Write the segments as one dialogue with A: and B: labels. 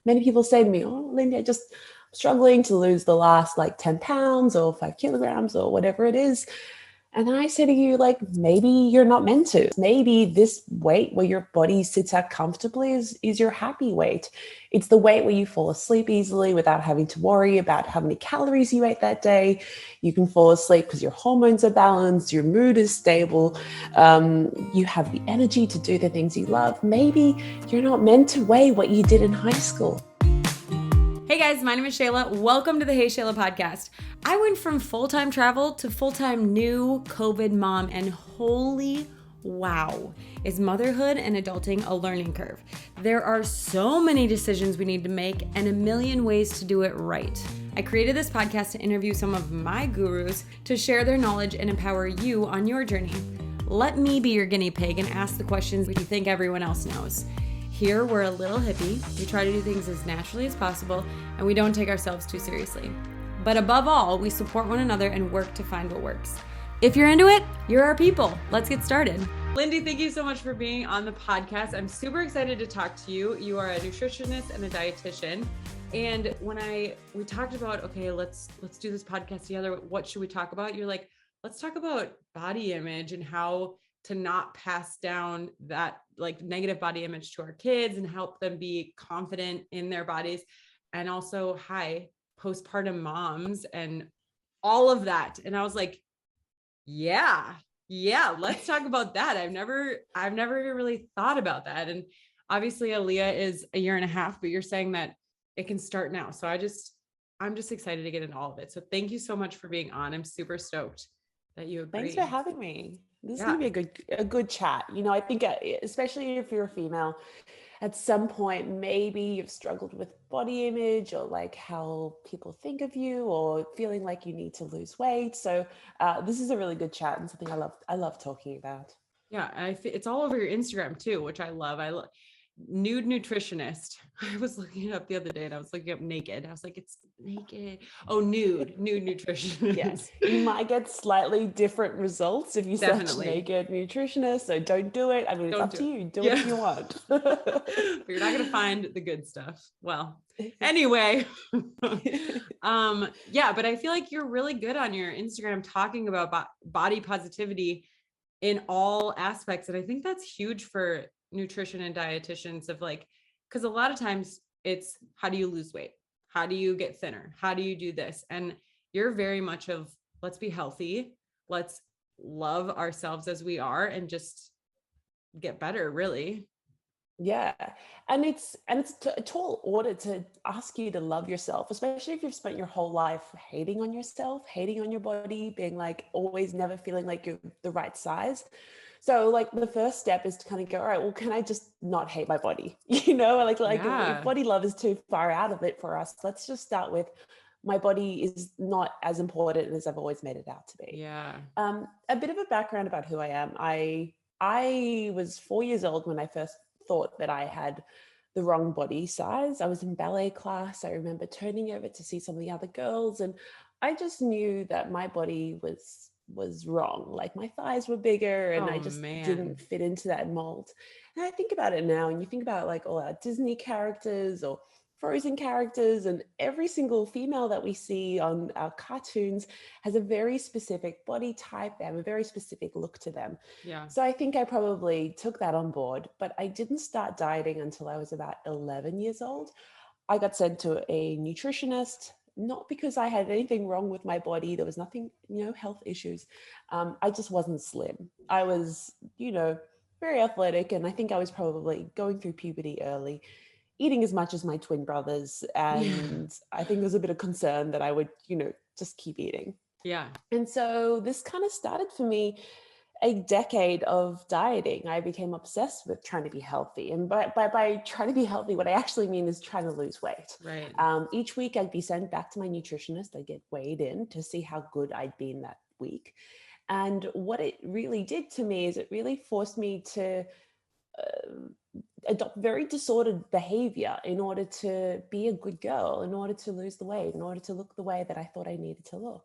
A: many people say to me, oh, Lyndi, I'm struggling to lose the last like 10 pounds or 5 kilograms or whatever it is. And I say to you, like, maybe you're not meant to. Maybe this weight where your body sits out comfortably is your happy weight. It's the weight where you fall asleep easily without having to worry about how many calories you ate that day. You can fall asleep because your hormones are balanced, your mood is stable, you have the energy to do the things you love. Maybe you're not meant to weigh what you did in high school.
B: Hey guys, my name is Shayla. Welcome to the Hey Shayla Podcast. I went from full-time travel to full-time new COVID mom, and holy wow, is motherhood and adulting a learning curve. There are so many decisions we need to make and a million ways to do it right. I created this podcast to interview some of my gurus to share their knowledge and empower you on your journey. Let me be your guinea pig and ask the questions you think everyone else knows. Here, we're a little hippie, we try to do things as naturally as possible, and we don't take ourselves too seriously. But above all, we support one another and work to find what works. If you're into it, you're our people. Let's get started. Lyndi, thank you so much for being on the podcast. I'm super excited to talk to you. You are a nutritionist and a dietitian. And when we talked about, okay, let's do this podcast together, what should we talk about? You're like, let's talk about body image and how to not pass down that like negative body image to our kids and help them be confident in their bodies. And also, postpartum moms and all of that. And I was like, yeah, let's talk about that. I've never really thought about that. And obviously Aaliyah is a year and a half, but you're saying that it can start now. So I'm just excited to get into all of it. So thank you so much for being on. I'm super stoked that you agreed.
A: Thanks for having me. This is going to be a good chat. You know, I think especially if you're a female, at some point, maybe you've struggled with body image or like how people think of you or feeling like you need to lose weight. So this is a really good chat and something I love talking about.
B: Yeah. It's all over your Instagram too, which I love. Nude nutritionist. I was looking it up the other day and I was looking up naked. I was like, it's naked. Oh, nude nutritionist.
A: Yes. You might get slightly different results if you search naked nutritionist. So don't do it. I mean, it's up to you. Do it if you want.
B: But you're not going to find the good stuff. Well, anyway, but I feel like you're really good on your Instagram talking about body positivity in all aspects. And I think that's huge for nutrition and dietitians of like, because a lot of times it's how do you lose weight? How do you get thinner? How do you do this? And you're very much of let's be healthy. Let's love ourselves as we are and just get better, really.
A: Yeah. And it's a tall order to ask you to love yourself, especially if you've spent your whole life hating on yourself, hating on your body, being like always never feeling like you're the right size. So like the first step is to kind of go, all right, well, can I just not hate my body? You know, like if body love is too far out of it for us, let's just start with my body is not as important as I've always made it out to be.
B: Yeah.
A: A bit of a background about who I am. I was 4 years old when I first thought that I had the wrong body size. I was in ballet class. I remember turning over to see some of the other girls, and I just knew that my body was wrong. Like my thighs were bigger and I just didn't fit into that mold. And I think about it now, and you think about like all our Disney characters or Frozen characters, and every single female that we see on our cartoons has a very specific body type. They have a very specific look to them.
B: Yeah.
A: So I think I probably took that on board, but I didn't start dieting until I was about 11 years old. I got sent to a nutritionist, not because I had anything wrong with my body. There was nothing, health issues. I just wasn't slim. I was, very athletic. And I think I was probably going through puberty early, eating as much as my twin brothers. And I think there was a bit of concern that I would, just keep eating.
B: Yeah.
A: And so this kind of started for me a decade of dieting. I became obsessed with trying to be healthy. And by trying to be healthy, what I actually mean is trying to lose weight.
B: Right.
A: Each week I'd be sent back to my nutritionist. I'd get weighed in to see how good I'd been that week. And what it really did to me is it really forced me to adopt very disordered behavior in order to be a good girl, in order to lose the weight, in order to look the way that I thought I needed to look.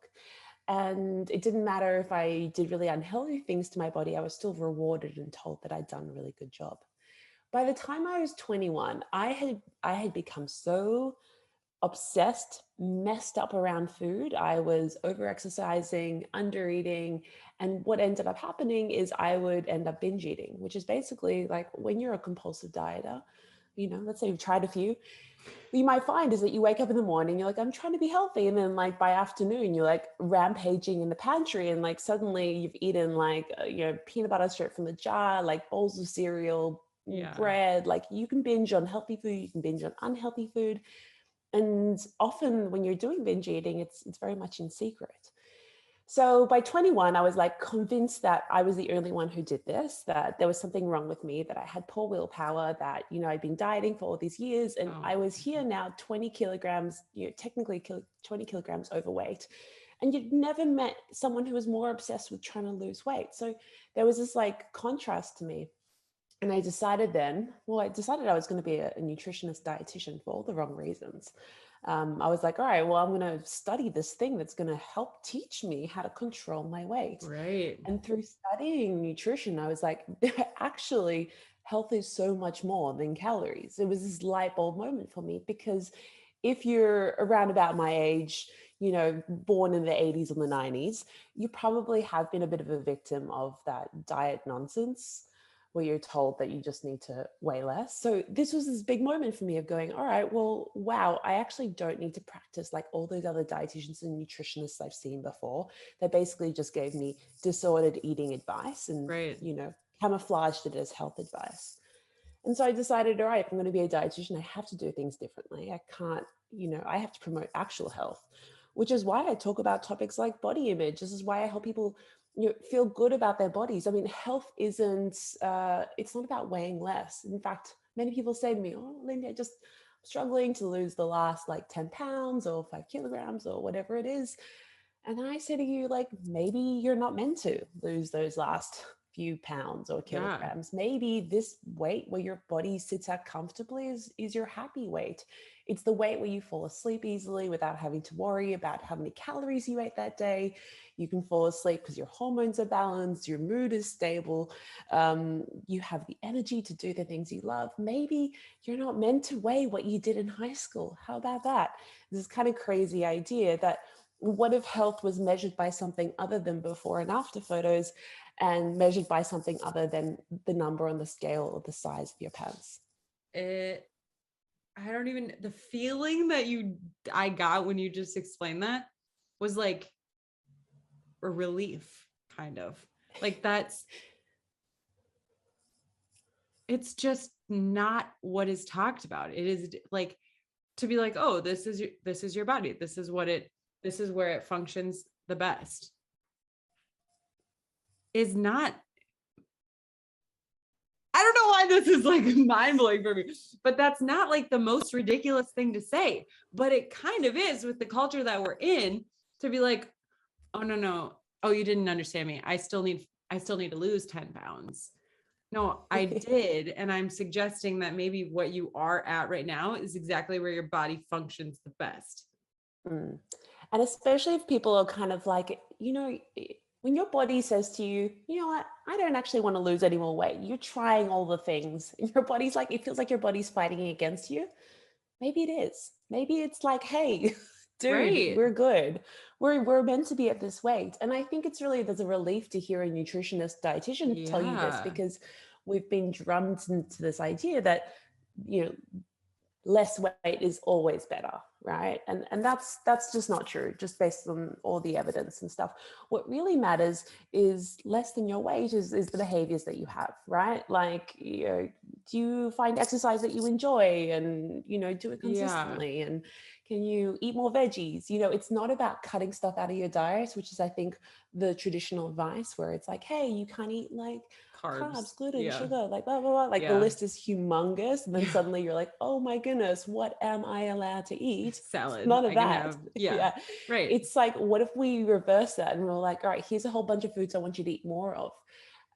A: And it didn't matter if I did really unhealthy things to my body, I was still rewarded and told that I'd done a really good job. by the time I was 21, I had become so obsessed, messed up around food. I was over exercising, under eating. And what ended up happening is I would end up binge eating, which is basically like when you're a compulsive dieter, let's say you've tried a few, what you might find is that you wake up in the morning, you're like, I'm trying to be healthy. And then like by afternoon, you're like rampaging in the pantry. And like suddenly you've eaten like, peanut butter straight from the jar, like bowls of cereal, bread. Like you can binge on healthy food, you can binge on unhealthy food. And often when you're doing binge eating, it's very much in secret. So by 21, I was like convinced that I was the only one who did this, that there was something wrong with me, that I had poor willpower, that, I'd been dieting for all these years. And I was here now 20 kilograms, technically 20 kilograms overweight. And you'd never met someone who was more obsessed with trying to lose weight. So there was this like contrast to me. And I decided I was going to be a nutritionist dietitian for all the wrong reasons. I was like, all right, well, I'm going to study this thing that's going to help teach me how to control my weight.
B: Right.
A: And through studying nutrition, I was like, actually, health is so much more than calories. It was this light bulb moment for me, because if you're around about my age, born in the 80s or the 90s, you probably have been a bit of a victim of that diet nonsense, where you're told that you just need to weigh less. So this was this big moment for me of going, all right, well, wow, I actually don't need to practice like all those other dietitians and nutritionists I've seen before. They basically just gave me disordered eating advice and, camouflaged it as health advice. And so I decided, all right, if I'm going to be a dietitian, I have to do things differently. I can't, I have to promote actual health, which is why I talk about topics like body image. This is why I help people feel good about their bodies. I mean, health isn't, it's not about weighing less. In fact, many people say to me, oh, Lyndi, I'm struggling to lose the last like 10 pounds or 5 kilograms or whatever it is. And I say to you, like, maybe you're not meant to lose those last few pounds or kilograms. Maybe this weight where your body sits at comfortably is your happy weight. It's the weight where you fall asleep easily without having to worry about how many calories you ate that day. You can fall asleep because your hormones are balanced, your mood is stable, you have the energy to do the things you love. Maybe you're not meant to weigh what you did in high school. How about that? This kind of crazy idea that what if health was measured by something other than before and after photos, and measured by something other than the number on the scale or the size of your pants?
B: The feeling that I got when you just explained that was like a relief, kind of like it's just not what is talked about. It is like to be like, oh, this is your body. This is where it functions the best. Is not, I don't know why this is like mind-blowing for me, but that's not like the most ridiculous thing to say, but it kind of is with the culture that we're in, to be like, oh, no. Oh, you didn't understand me. I still need to lose 10 pounds. No, I did. And I'm suggesting that maybe what you are at right now is exactly where your body functions the best.
A: And especially if people are kind of like, when your body says to you, you know what, I don't actually want to lose any more weight. You're trying all the things and your body's like, it feels like your body's fighting against you. Maybe it is. Maybe it's like, hey, dude, we're good. We're meant to be at this weight. And I think there's a relief to hear a nutritionist dietitian tell you this, because we've been drummed into this idea that, less weight is always better, right? And that's just not true, just based on all the evidence and stuff. What really matters is less than your weight is the behaviors that you have, right? Like, do you find exercise that you enjoy and, do it consistently? And can you eat more veggies? It's not about cutting stuff out of your diet, which is, I think, the traditional advice where it's like, hey, you can't eat like carbs, gluten, sugar, like blah, blah, blah. Like the list is humongous. And then suddenly you're like, oh my goodness, what am I allowed to eat?
B: Salad.
A: None of that.
B: Right.
A: It's like, what if we reverse that and we're like, all right, here's a whole bunch of foods I want you to eat more of.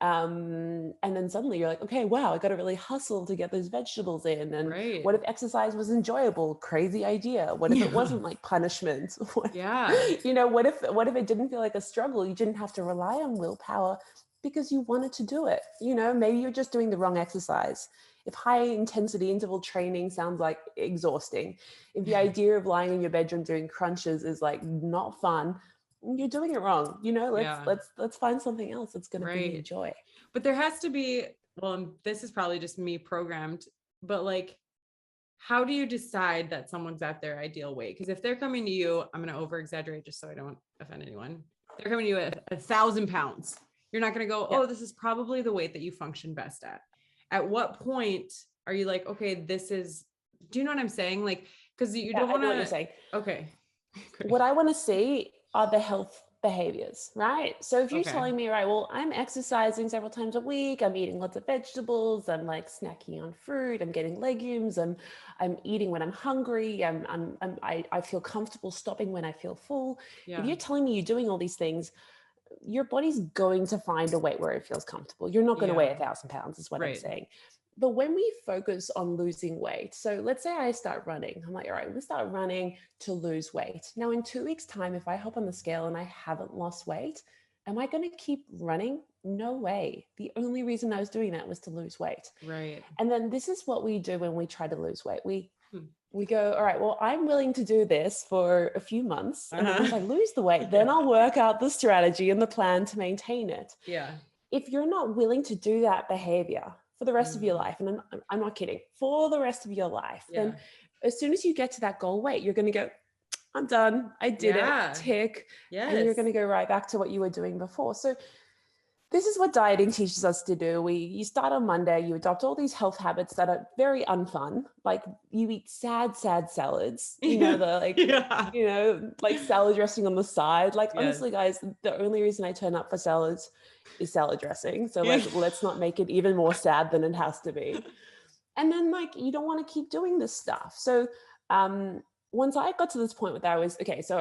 A: And then suddenly you're like, okay, wow, I got to really hustle to get those vegetables in. And what if exercise was enjoyable? Crazy idea. What if it wasn't like punishment? What if it didn't feel like a struggle? You didn't have to rely on willpower because you wanted to do it. Maybe you're just doing the wrong exercise. if high intensity interval training sounds like exhausting, if the idea of lying in your bedroom doing crunches is like not fun, you're doing it wrong. Let's find something else that's going to bring you joy.
B: But there has to be, well, and this is probably just me programmed, but like, how do you decide that someone's at their ideal weight? Because if they're coming to you, I'm going to over exaggerate just so I don't offend anyone. They're coming to you at 1,000 pounds. You're not going to go, oh, this is probably the weight that you function best at. At what point are you like, okay, do you know what I'm saying? Like, because you don't want to.
A: I know what you're saying.
B: Okay. Great.
A: What I want to see are the health behaviors, right? So if you're telling me, right, well, I'm exercising several times a week, I'm eating lots of vegetables, I'm like snacking on fruit, I'm getting legumes, I'm eating when I'm hungry, I feel comfortable stopping when I feel full. If you're telling me you're doing all these things, your body's going to find a weight where it feels comfortable. You're not going to weigh 1,000 pounds is what I'm saying. But when we focus on losing weight, so let's say I start running, I'm like, all right, I'm going to start running to lose weight. Now in 2 weeks time, if I hop on the scale and I haven't lost weight, am I going to keep running? No way. The only reason I was doing that was to lose weight.
B: Right.
A: And then this is what we do when we try to lose weight. We go, all right, well, I'm willing to do this for a few months. And then once I lose the weight, then I'll work out the strategy and the plan to maintain it.
B: Yeah.
A: If you're not willing to do that behavior for the rest of your life, and I'm not kidding, for the rest of your life, then as soon as you get to that goal weight, you're going to go, I'm done. I did it. Tick. Yes. And you're going to go right back to what you were doing before. So this is what dieting teaches us to do. You start on Monday, you adopt all these health habits that are very unfun. Like you eat sad salads, like salad dressing on the side. Like honestly, guys, the only reason I turn up for salads is salad dressing. So like, let's not make it even more sad than it has to be. And then like, you don't want to keep doing this stuff. So, once I got to this point where I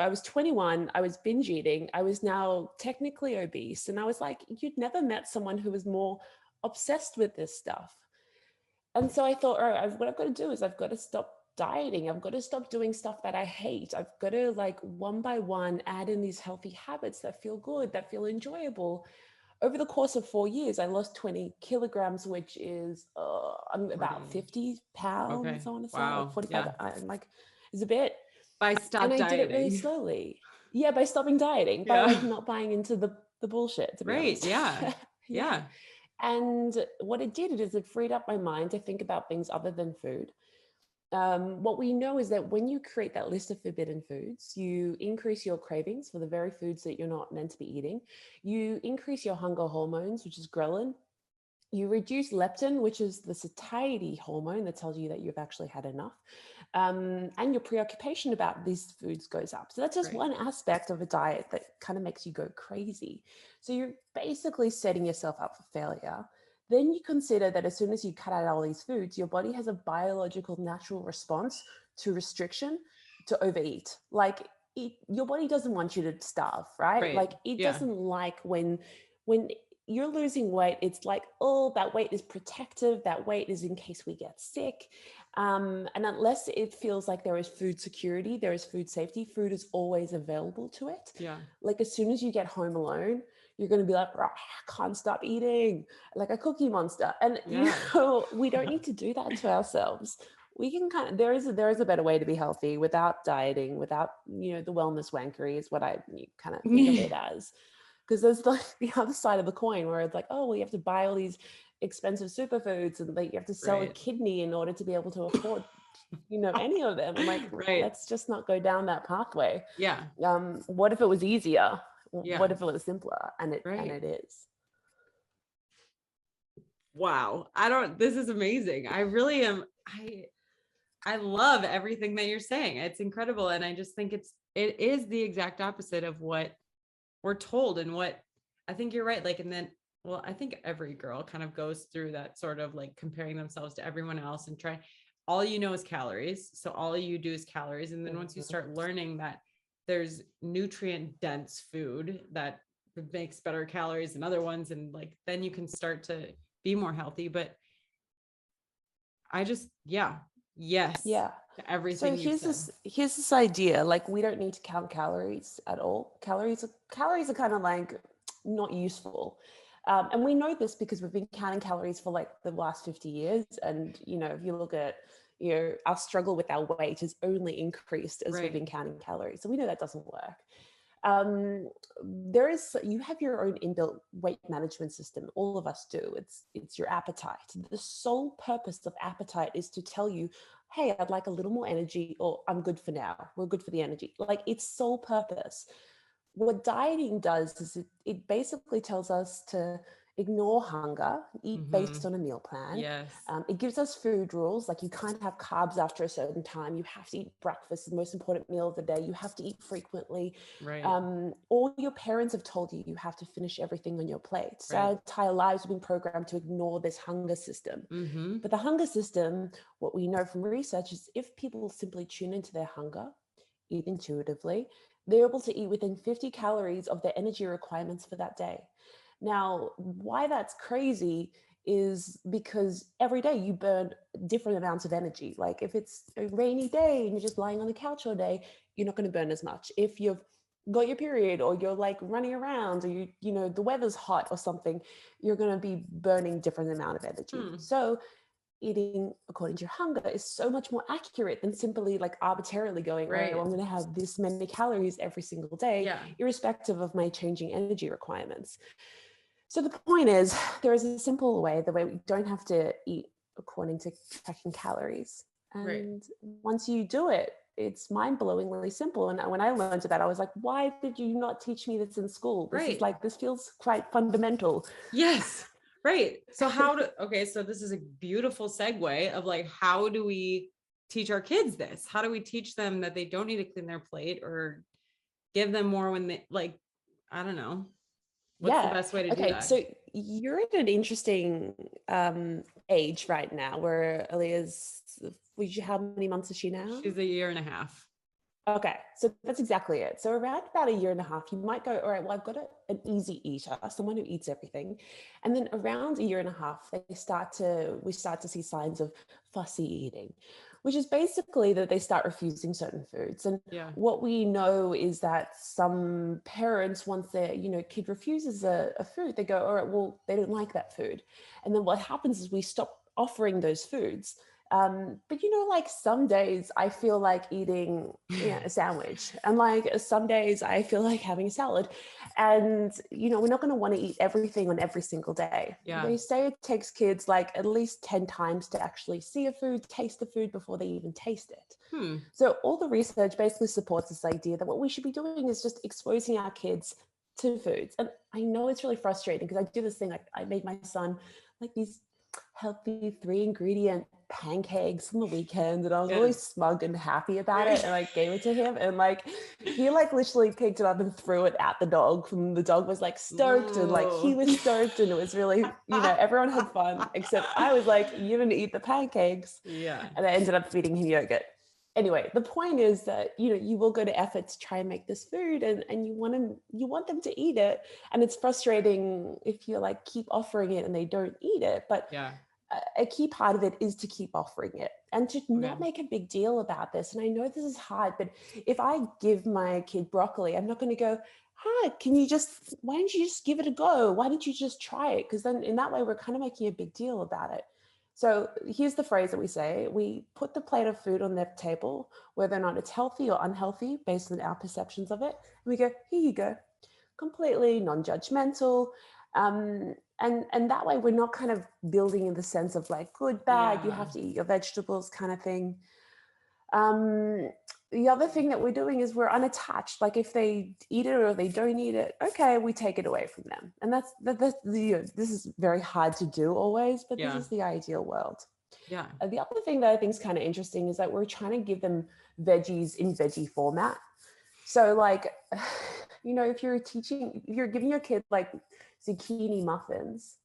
A: was 21, I was binge eating, I was now technically obese. And I was like, you'd never met someone who was more obsessed with this stuff. And so I thought, all right, what I've got to do is I've got to stop dieting. I've got to stop doing stuff that I hate. I've got to like one by one add in these healthy habits that feel good, that feel enjoyable. Over the course of 4 years, I lost 20 kilograms, which is I'm about 50 pounds. Okay. I want to say like 45. I'm like, it's a bit.
B: By stop dieting.
A: I did it really slowly. Yeah, by stopping dieting, by like not buying into the bullshit. To be honest.
B: Yeah.
A: And what it did is it freed up my mind to think about things other than food. What we know is that when you create that list of forbidden foods, you increase your cravings for the very foods that you're not meant to be eating. You increase your hunger hormones, which is ghrelin. You reduce leptin, which is the satiety hormone that tells you that you've actually had enough. And your preoccupation about these foods goes up. So that's just one aspect of a diet that kind of makes you go crazy. So you're basically setting yourself up for failure. Then you consider that as soon as you cut out all these foods, your body has a biological natural response to restriction, to overeat. Like your body doesn't want you to starve, right? Like it doesn't like when you're losing weight, it's like, oh, that weight is protective. That weight is in case we get sick. And unless it feels like there is food security, there is food safety, food is always available to it. Yeah. Like as soon as you get home alone, you're going to be like, I can't stop eating, like a cookie monster. And you know, we don't need to do that to ourselves. We can there is a better way to be healthy without dieting, without, the wellness wankery is what I kind of think of it as. Because there's like the other side of the coin where it's like, oh, well, you have to buy all these expensive superfoods and like you have to sell a kidney in order to be able to afford, any of them. I'm like, let's just not go down that pathway. Yeah. What if it was easier? Yeah. What if it was simpler? And it is.
B: Wow. This is amazing. I really am. I love everything that you're saying. It's incredible. And I just think it is the exact opposite of what we're told and what I think you're right. Like, and then, well, I think every girl kind of goes through that sort of like comparing themselves to everyone else and all is calories. So all you do is calories. And then once you start learning that there's nutrient dense food that makes better calories than other ones. And like, then you can start to be more healthy. But I just, yes. Yeah. Everything.
A: So here's this idea, like we don't need to count calories at all. Calories are kind of like not useful. And we know this because we've been counting calories for like the last 50 years. And, you know, if you look at, you know, our struggle with our weight has only increased as we've been counting calories. So we know that doesn't work. You have your own inbuilt weight management system. All of us do. It's your appetite. The sole purpose of appetite is to tell you, hey, I'd like a little more energy, or I'm good for now. We're good for the energy. Like, its sole purpose. What dieting does is it basically tells us to ignore hunger, eat based on a meal plan.
B: Yes.
A: It gives us food rules, like you can't have carbs after a certain time. You have to eat breakfast, the most important meal of the day. You have to eat frequently.
B: Right.
A: All your parents have told you have to finish everything on your plate. So our entire lives have been programmed to ignore this hunger system. But the hunger system, what we know from research is if people simply tune into their hunger, eat intuitively, they're able to eat within 50 calories of their energy requirements for that day. Now, why that's crazy is because every day you burn different amounts of energy. Like if it's a rainy day and you're just lying on the couch all day, you're not going to burn as much. If you've got your period, or you're like running around, or you know the weather's hot or something, you're going to be burning different amount of energy. So eating according to your hunger is so much more accurate than simply like arbitrarily going, oh, I'm going to have this many calories every single day, irrespective of my changing energy requirements. So the point is, there is a simple way, the way we don't have to eat according to tracking calories. And once you do it, it's mind-blowingly simple. And when I learned about it, I was like, why did you not teach me this in school? This is like, this feels quite fundamental.
B: Yes. Right. So so this is a beautiful segue of like, how do we teach our kids this? How do we teach them that they don't need to clean their plate, or give them more when they like, I don't know. What's the best way to do that?
A: So you're at an interesting age right now where Aaliyah's, how many months is she now?
B: She's 1.5 years.
A: Okay, so that's exactly it. So around about 1.5 years, you might go, all right, well, I've got an easy eater, someone who eats everything. And then around 1.5 years, we start to see signs of fussy eating, which is basically that they start refusing certain foods. And what we know is that some parents, once their kid refuses a food, they go, all right, well, they don't like that food. And then what happens is we stop offering those foods. But like some days I feel like eating a sandwich, and like some days I feel like having a salad, and we're not going to want to eat everything on every single day. They say it takes kids like at least 10 times to actually see a food, taste the food before they even taste it. So all the research basically supports this idea that what we should be doing is just exposing our kids to foods. And I know it's really frustrating because I do this thing, like I made my son like these healthy 3-ingredient pancakes on the weekend, and I was really smug and happy about it, and I gave it to him, and like he like literally picked it up and threw it at the dog, and the dog was like stoked, and like he was stoked, and it was really everyone had fun except I was like, you didn't eat the pancakes, and I ended up feeding him yogurt. Anyway, the point is that you will go to effort to try and make this food, and you want them to eat it, and it's frustrating if you like keep offering it and they don't eat it, but a key part of it is to keep offering it and to not make a big deal about this. And I know this is hard, but if I give my kid broccoli, I'm not going to go, hi, why don't you just give it a go? Why don't you just try it? Because then in that way, we're kind of making a big deal about it. So here's the phrase that we say: we put the plate of food on their table, whether or not it's healthy or unhealthy based on our perceptions of it. And we go, here you go, completely non-judgmental. And that way we're not kind of building in the sense of like good, bad, you have to eat your vegetables kind of thing. The other thing that we're doing is we're unattached. Like if they eat it or they don't eat it, okay, we take it away from them. And that's this is very hard to do always, but this is the ideal world. The other thing that I think is kind of interesting is that we're trying to give them veggies in veggie format. So like, if you're giving your kid like zucchini muffins,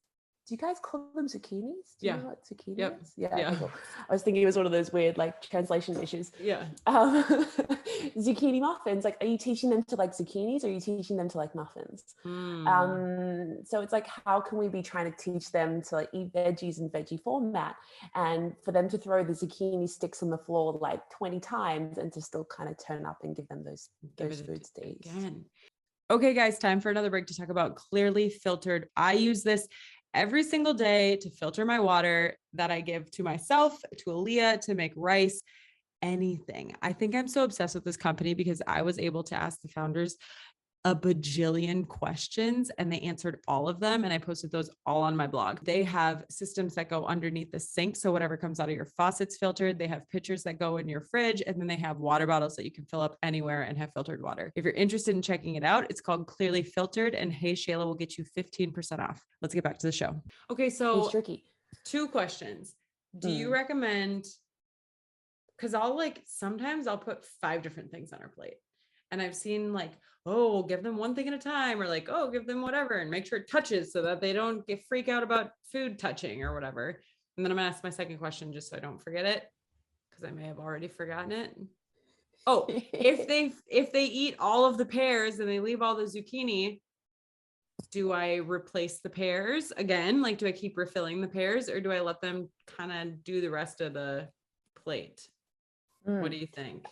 A: do you guys call them zucchinis? Do you know what zucchini is? Okay, cool. I was thinking it was one of those weird like translation issues. Zucchini muffins, like, are you teaching them to like zucchinis, or are you teaching them to like muffins? So it's like, how can we be trying to teach them to like eat veggies in veggie format, and for them to throw the zucchini sticks on the floor like 20 times and to still kind of turn up and give them those foods to eat?
B: Okay, guys, time for another break to talk about Clearly Filtered. I use this every single day to filter my water that I give to myself, to Aaliyah, to make rice, anything. I think I'm so obsessed with this company because I was able to ask the founders a bajillion questions and they answered all of them. And I posted those all on my blog. They have systems that go underneath the sink. So whatever comes out of your faucet's filtered. They have pitchers that go in your fridge. And then they have water bottles that you can fill up anywhere and have filtered water. If you're interested in checking it out, it's called Clearly Filtered, and Hey Shayla will get you 15% off. Let's get back to the show. Okay. So
A: It's tricky.
B: 2 questions. Do you recommend, because sometimes I'll put 5 different things on our plate. And I've seen like, oh, give them one thing at a time, or like, oh, give them whatever and make sure it touches so that they don't freak out about food touching or whatever. And then I'm gonna ask my second question just so I don't forget it, because I may have already forgotten it. Oh, if they eat all of the pears and they leave all the zucchini, do I replace the pears again? Like, do I keep refilling the pears, or do I let them kind of do the rest of the plate? What do you think?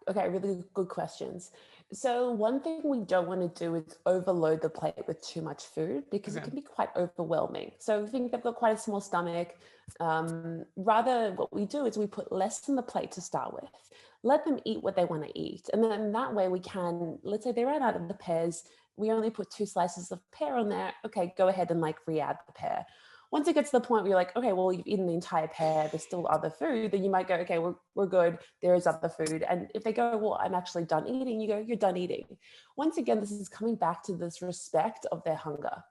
A: Okay, really good questions. So one thing we don't want to do is overload the plate with too much food, because it can be quite overwhelming. So I think they've got quite a small stomach. Rather, what we do is we put less on the plate to start with. Let them eat what they want to eat. And then that way we can, let's say they ran out of the pears, we only put 2 slices of pear on there. Okay, go ahead and like re-add the pear. Once it gets to the point where you're like, okay, well, you've eaten the entire pear, there's still other food, then you might go, okay, we're good. There is other food. And if they go, well, I'm actually done eating, you go, you're done eating. Once again, this is coming back to this respect of their hunger.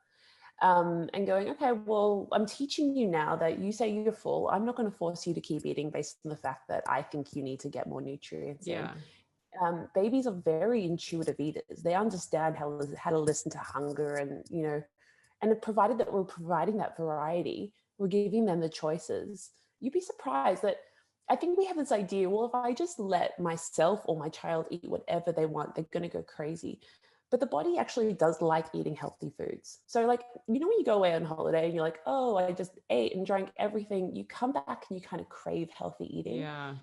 A: And going, okay, well, I'm teaching you now that you say you're full. I'm not going to force you to keep eating based on the fact that I think you need to get more nutrients in. Babies are very intuitive eaters. They understand how to listen to hunger, and, you know, and provided that we're providing that variety, we're giving them the choices. You'd be surprised that I think we have this idea, well, if I just let myself or my child eat whatever they want, they're going to go crazy. But the body actually does like eating healthy foods. So like, you know, when you go away on holiday and you're like, oh, I just ate and drank everything, you come back and you kind of crave healthy eating. Yeah,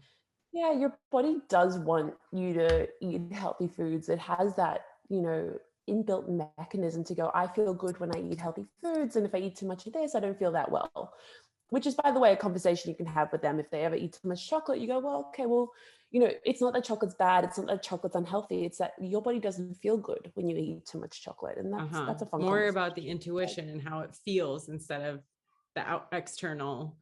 A: your body does want you to eat healthy foods. It has that, you know, inbuilt mechanism to go, I feel good when I eat healthy foods. And if I eat too much of this, I don't feel that well. Which is, by the way, a conversation you can have with them. If they ever eat too much chocolate, you go, well, okay, well, you know, it's not that chocolate's bad. It's not that chocolate's unhealthy. It's that your body doesn't feel good when you eat too much chocolate. And that's a fun
B: more about the intuition and how it feels instead of the external.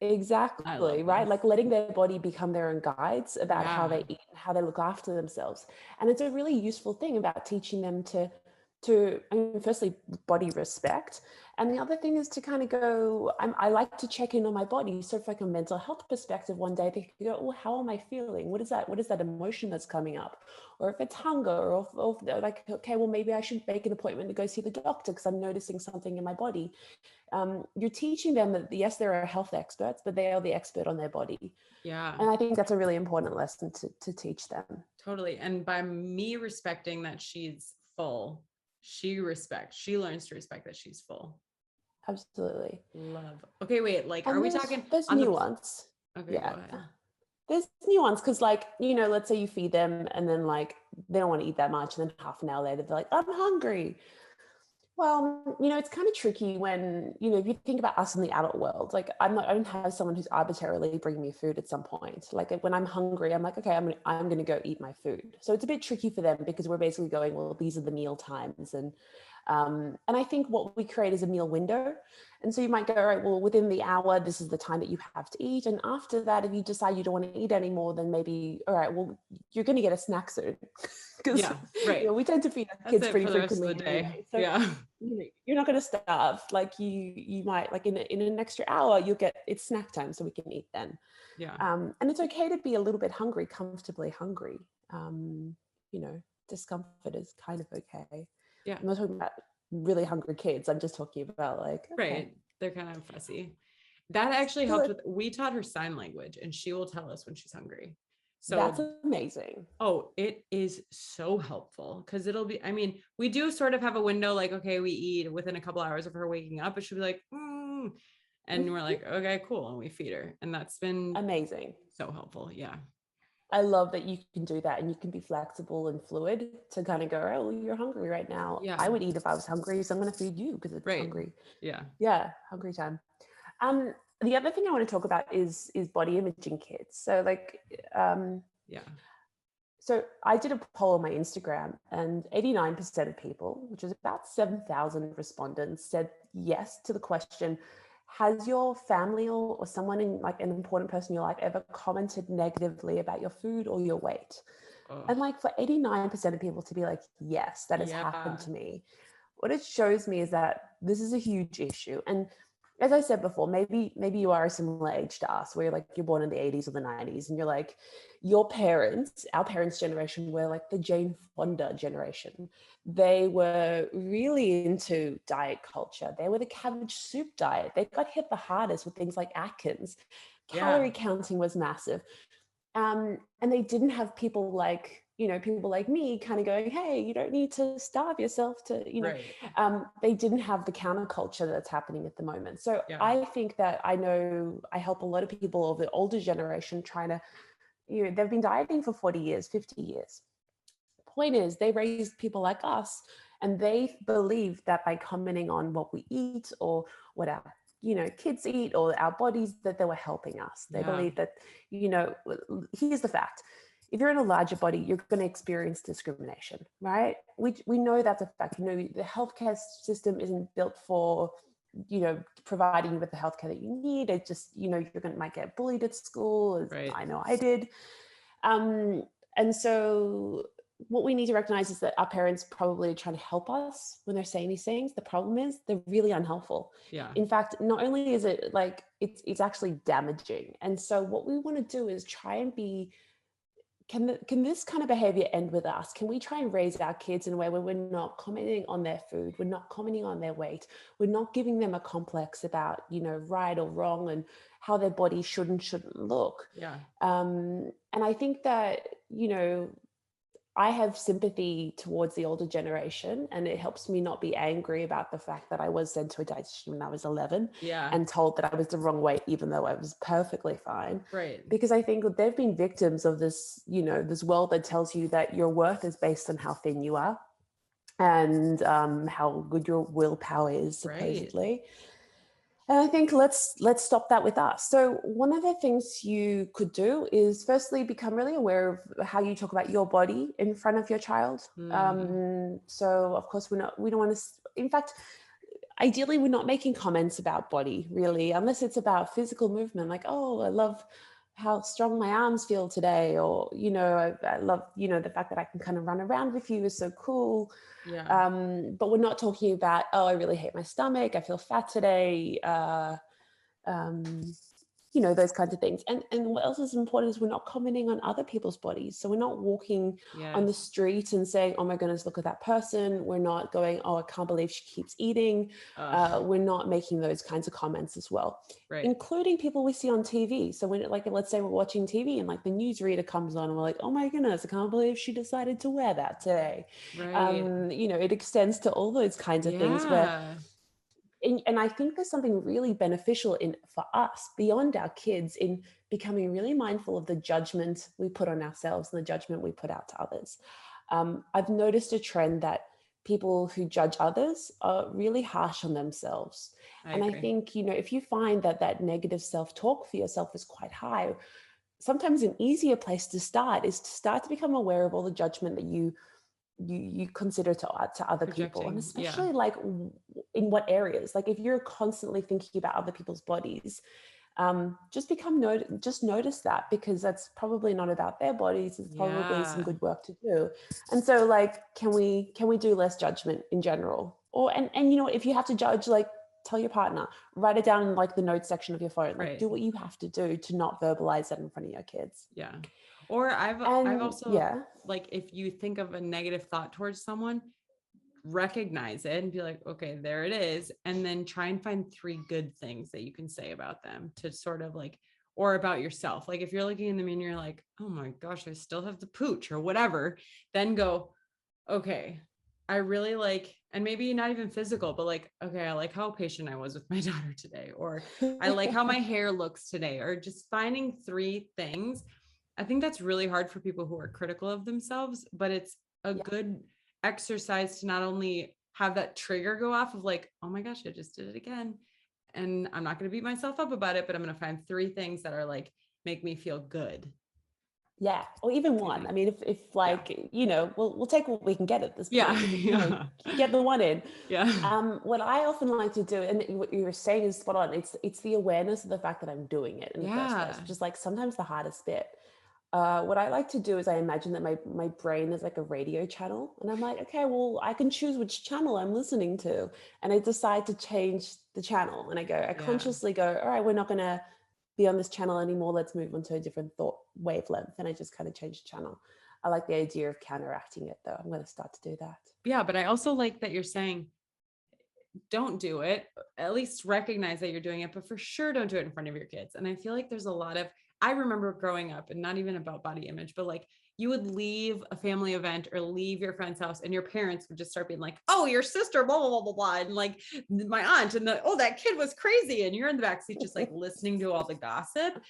A: Exactly, right? Like letting their body become their own guides about how they eat, how they look after themselves. And it's a really useful thing about teaching them to I mean, firstly, body respect. And the other thing is to kind of go, I like to check in on my body. So from like a mental health perspective, one day they can go, oh, how am I feeling? What is that emotion that's coming up? Or if it's hunger, or if they're like, okay, well, maybe I should make an appointment to go see the doctor because I'm noticing something in my body. You're teaching them that, yes, there are health experts, but they are the expert on their body. And I think that's a really important lesson to teach them.
B: Totally. And by me respecting that she's full, she learns to respect that she's full.
A: Absolutely.
B: Love. Okay, wait, like, are we talking?
A: There's nuance.
B: Okay, yeah. Go ahead.
A: There's nuance because, like, you know, let's say you feed them and then like they don't want to eat that much, and then half an hour later they're like, I'm hungry. Well, you know, it's kind of tricky when, you know, if you think about us in the adult world, like I don't have someone who's arbitrarily bringing me food at some point. Like when I'm hungry, I'm like, okay, I'm going to go eat my food. So it's a bit tricky for them because we're basically going, well, these are the meal times. And I think what we create is a meal window. And so you might go, all right, well, within the hour, this is the time that you have to eat. And after that, if you decide you don't want to eat anymore, then maybe, all right, well, you're going to get a snack soon. Because you know, we tend to feed our kids pretty frequently. So you know, you're not going to starve. Like you might, like in an extra hour, you'll get, it's snack time, so we can eat then. And it's okay to be a little bit hungry, comfortably hungry. You know, discomfort is kind of okay. I'm not talking about really hungry kids. I'm just talking about like, okay.
B: They're kind of fussy. That actually helped with, we taught her sign language and she will tell us when she's hungry. So
A: that's amazing.
B: Oh, it is so helpful because it'll be, I mean, we do sort of have a window, like, okay, we eat within a couple hours of her waking up, but she'll be like, and we're like, okay, cool. And we feed her. And that's been
A: amazing.
B: So helpful. Yeah.
A: I love that you can do that and you can be flexible and fluid to kind of go, oh, you're hungry right now.
B: Yeah.
A: I would eat if I was hungry, so I'm going to feed you because it's
B: Right.
A: hungry.
B: Yeah.
A: Yeah, hungry time. The other thing I want to talk about is body imaging kits. So like,
B: Yeah.
A: so I did a poll on my Instagram, and 89% of people, which is about 7,000 respondents, said yes to the question, has your family or someone in like an important person in your life ever commented negatively about your food or your weight? And like for 89% of people to be like, yes, that has happened to me. What it shows me is that this is a huge issue. And as I said before, maybe you are a similar age to us, where like you're born in the 80s or the 90s, and you're like, your parents, our parents' generation, were like the Jane Fonda generation. They were really into diet culture. They were the cabbage soup diet. They got hit the hardest with things like Atkins. Calorie counting was massive. And they didn't have people like, people like me kind of going, hey, you don't need to starve yourself to, they didn't have the counterculture that's happening at the moment. So I think that I help a lot of people of the older generation trying to, they've been dieting for 40 years, 50 years. Point is, they raised people like us, and they believe that by commenting on what we eat or what our kids eat or our bodies, that they were helping us. They believe that, here's the fact. If you're in a larger body, you're going to experience discrimination, right? We know that's a fact. The healthcare system isn't built for, providing you with the healthcare that you need. It just, might get bullied at school, as I know I did. And so what we need to recognize is that our parents probably are trying to help us when they're saying these things. The problem is they're really unhelpful.
B: Yeah.
A: In fact, not only is it like, it's actually damaging. And so what we want to do is try and be, can this kind of behavior end with us? Can we try and raise our kids in a way where we're not commenting on their food, we're not commenting on their weight, we're not giving them a complex about, right or wrong and how their body should and shouldn't look.
B: Yeah.
A: And I think that, I have sympathy towards the older generation, and it helps me not be angry about the fact that I was sent to a dietitian when I was 11 and told that I was the wrong weight, even though I was perfectly fine.
B: Right.
A: Because I think they've been victims of this, this world that tells you that your worth is based on how thin you are and how good your willpower is, supposedly. Right. And I think let's stop that with us. So one of the things you could do is firstly become really aware of how you talk about your body in front of your child. So of course we don't want to, in fact, ideally we're not making comments about body really, unless it's about physical movement, like, oh, I love how strong my arms feel today, or I love the fact that I can kind of run around with you is so cool. But we're not talking about, oh, I really hate my stomach, I feel fat today, those kinds of things. And what else is important is we're not commenting on other people's bodies. So we're not walking on the street and saying, oh my goodness, look at that person. We're not going, oh, I can't believe she keeps eating. We're not making those kinds of comments as well, including people we see on TV. So when, like, let's say we're watching TV and like the newsreader comes on and we're like, oh my goodness, I can't believe she decided to wear that today. It extends to all those kinds of things where, and I think there's something really beneficial for us beyond our kids in becoming really mindful of the judgment we put on ourselves and the judgment we put out to others. I've noticed a trend that people who judge others are really harsh on themselves. I think, if you find that negative self-talk for yourself is quite high, sometimes an easier place to start is to start to become aware of all the judgment that you consider to other people, and especially like in what areas. Like if you're constantly thinking about other people's bodies, just notice that, because that's probably not about their bodies. It's probably some good work to do. And so like, can we do less judgment in general? Or and if you have to judge, like, tell your partner, write it down in like the notes section of your phone, like do what you have to do to not verbalize that in front of your kids.
B: Or I've also like, if you think of a negative thought towards someone, recognize it and be like, okay, there it is. And then try and find 3 good things that you can say about them to sort of like, or about yourself. Like if you're looking in the mirror, you're like, oh my gosh, I still have the pooch or whatever, then go, okay, I really like, and maybe not even physical, but like, okay, I like how patient I was with my daughter today, or I like how my hair looks today, or just finding 3 things I think that's really hard for people who are critical of themselves, but it's a
A: Yeah.
B: good exercise to not only have that trigger go off of like, oh my gosh, I just did it again. And I'm not going to beat myself up about it, but I'm going to find 3 things that are like, make me feel good.
A: Yeah, or even
B: Do you
A: one. I
B: think?
A: mean, if
B: Yeah.
A: like, we'll take what we can get at this
B: Yeah.
A: point.
B: Yeah.
A: Get the one in.
B: Yeah.
A: What I often like to do, and what you were saying is spot on. It's the awareness of the fact that I'm doing it in the first place,
B: Yeah.
A: which is like sometimes the hardest bit. What I like to do is I imagine that my brain is like a radio channel, and I'm like, okay, well, I can choose which channel I'm listening to, and I decide to change the channel, and I
B: Yeah.
A: consciously go, all right, we're not gonna be on this channel anymore. Let's move on to a different thought wavelength, and I just kind of change the channel. I like the idea of counteracting it, though. I'm going to start to do that.
B: Yeah. But I also like that you're saying, don't do it, at least recognize that you're doing it, but for sure don't do it in front of your kids. And I feel like there's a lot of, I remember growing up, and not even about body image, but like you would leave a family event or leave your friend's house and your parents would just start being like, oh, your sister, blah, blah, blah, blah, blah. And like my aunt and oh, that kid was crazy. And you're in the backseat just like listening to all the gossip.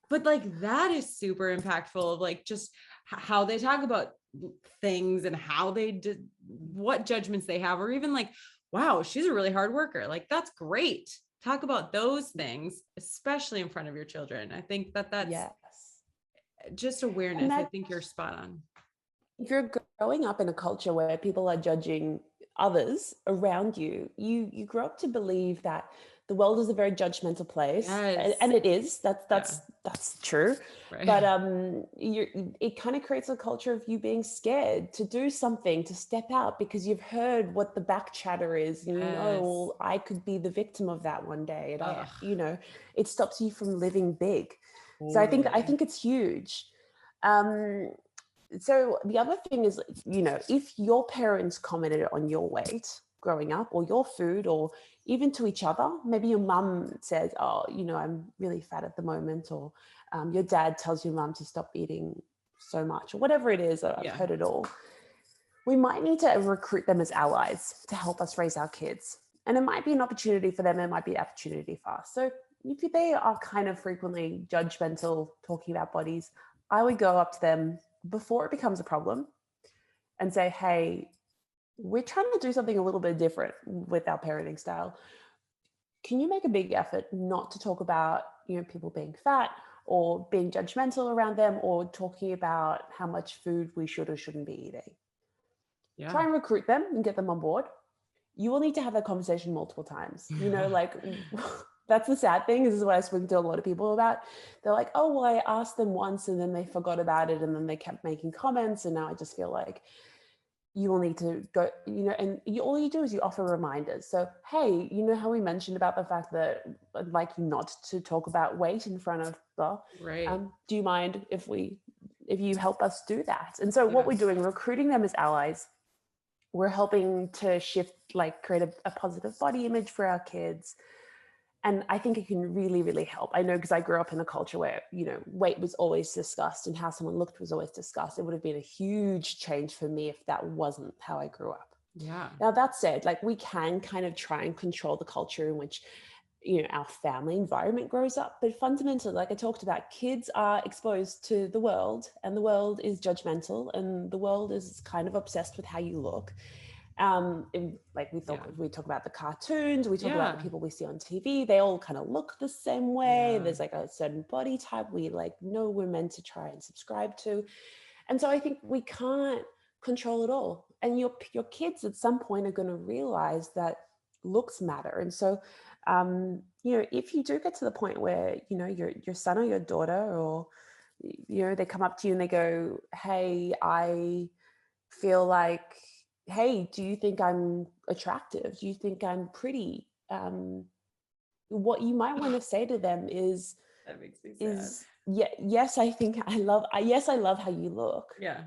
B: But like that is super impactful of like just how they talk about things and how they did, what judgments they have, or even like, wow, she's a really hard worker. Like, that's great. Talk about those things, especially in front of your children. I think that that's
A: Yes.
B: just
A: And
B: awareness. I
A: that
B: think you're spot on.
A: if you're growing up in a culture where people are judging others around you, you grow up to believe that the world is a very judgmental place,
B: Yes.
A: and it is. That's
B: Yeah.
A: that's true.
B: Right.
A: But it kind of creates a culture of you being scared to do something, to step out because you've heard what the back chatter is, and
B: Yes.
A: well, I could be the victim of that one day, and
B: Ugh,
A: it stops you from living big. So I
B: totally.
A: think it's huge. Um, so the other thing is, if your parents commented on your weight growing up or your food, or even to each other, maybe your mum says, oh, I'm really fat at the moment, or your dad tells your mum to stop eating so much, or whatever it is. I've
B: Yeah.
A: heard it all. We might need to recruit them as allies to help us raise our kids. And it might be an opportunity for them, it might be an opportunity for us. So if they are kind of frequently judgmental talking about bodies, I would go up to them before it becomes a problem and say, hey, we're trying to do something a little bit different with our parenting style. Can you make a big effort not to talk about, people being fat or being judgmental around them, or talking about how much food we should or shouldn't be eating?
B: Yeah.
A: Try and recruit them and get them on board. You will need to have that conversation multiple times. Like that's the sad thing. This is what I spoke to a lot of people about. They're like, oh, well, I asked them once and then they forgot about it, and then they kept making comments, and now I just feel like you will need to go, and all you do is you offer reminders. So, hey, how we mentioned about the fact that I'd like you not to talk about weight in front of the,
B: Right.
A: do you mind if you help us do that? And so what we're
B: Yes.
A: doing, recruiting them as allies, we're helping to shift, like create a positive body image for our kids. And I think it can really, really help. I know, because I grew up in a culture where, weight was always discussed and how someone looked was always discussed. It would have been a huge change for me if that wasn't how I grew up.
B: Yeah.
A: Now, that said, like, we can kind of try and control the culture in which, our family environment grows up. But fundamentally, like I talked about, kids are exposed to the world, and the world is judgmental, and the world is kind of obsessed with how you look. Like we talk about the cartoons, we talk about the
B: Yeah.
A: people we see on TV, they all kind of look the same way.
B: Yeah.
A: There's like a certain body type we know we're meant to try and subscribe to. And so I think we can't control it all. And your kids at some point are going to realize that looks matter. And so if you do get to the point where, your son or your daughter, or, they come up to you and they go, hey, I feel like, hey, do you think I'm attractive? Do you think I'm pretty? What you might want to say to them is,
B: That makes me sad.
A: yes, I love how you look.
B: Yeah.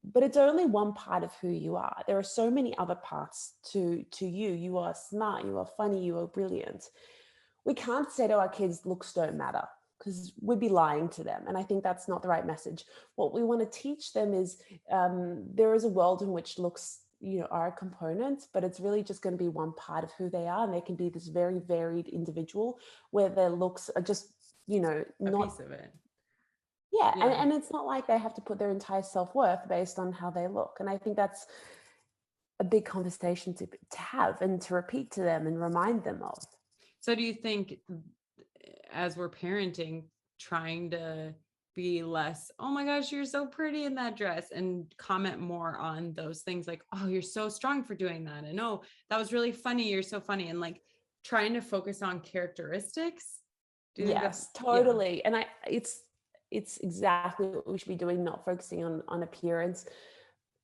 A: But it's only one part of who you are. There are so many other parts to you. You are smart, you are funny, you are brilliant. We can't say to our kids, looks don't matter, because we'd be lying to them. And I think that's not the right message. What we want to teach them is there is a world in which looks, are a component, but it's really just going to be one part of who they are. And they can be this very varied individual where their looks are just,
B: A
A: not
B: piece of it.
A: Yeah.
B: Yeah.
A: And it's not like they have to put their entire self-worth based on how they look. And I think that's a big conversation to have and to repeat to them and remind them of.
B: So do you think as we're parenting, trying to be less, oh my gosh, you're so pretty in that dress, and comment more on those things like, oh, you're so strong for doing that. And oh, that was really funny. You're so funny. And like trying to focus on characteristics. Do you think
A: Yes,
B: that's, yeah,
A: totally. And it's exactly what we should be doing, not focusing on appearance.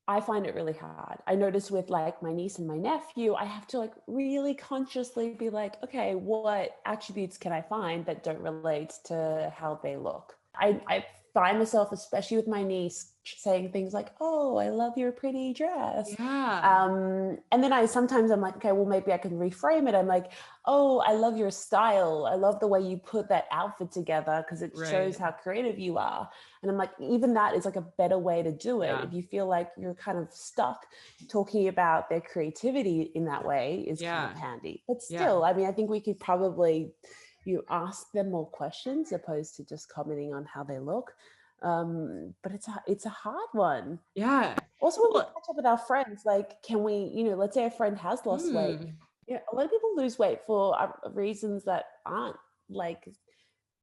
A: I find it really hard. I notice with like my niece and my nephew, I have to like really consciously be like, okay, what attributes can I find that don't relate to how they look? I find myself, especially with my niece, saying things like, oh, I love your pretty dress.
B: yeah,
A: And then sometimes I'm like, okay, well, maybe I can reframe it. I'm like, oh, I love your style. I love the way you put that outfit together because it shows
B: right,
A: how creative you are. And I'm like, even that is like a better way to do it.
B: yeah,
A: If you feel like you're kind of stuck, talking about their creativity in that way is kind of
B: yeah,
A: handy. But
B: yeah,
A: still, I mean, I think we could probably, ask them more questions opposed to just commenting on how they look. But it's a hard one.
B: yeah.
A: Also, when we
B: Well,
A: catch up with our friends, like, can we, let's say a friend has lost weight. A lot of people lose weight for reasons that aren't like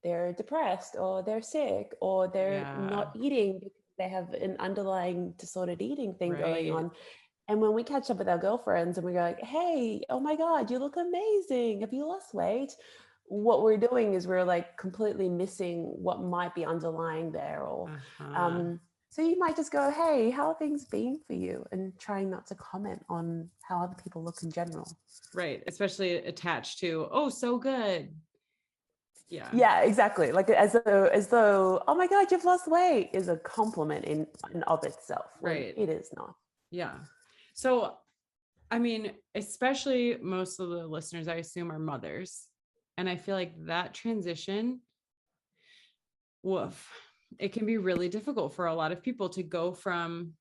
A: they're depressed or they're sick or they're
B: yeah,
A: not eating because they have an underlying disordered eating thing going
B: right.
A: on. And when we catch up with our girlfriends and we go like, hey, oh my God, you look amazing. Have you lost weight? What we're doing is we're like completely missing what might be underlying there. Or
B: Uh-huh.
A: so you might just go, hey, how are things been for you? And trying not to comment on how other people look in general.
B: Right. Especially attached to, oh, so good. Yeah.
A: Yeah, exactly. Like as though, oh my God, you've lost weight is a compliment in and of itself when
B: Right.
A: it is not.
B: Yeah. So, I mean, especially most of the listeners, I assume, are mothers. And I feel like that transition, woof, it can be really difficult for a lot of people to go from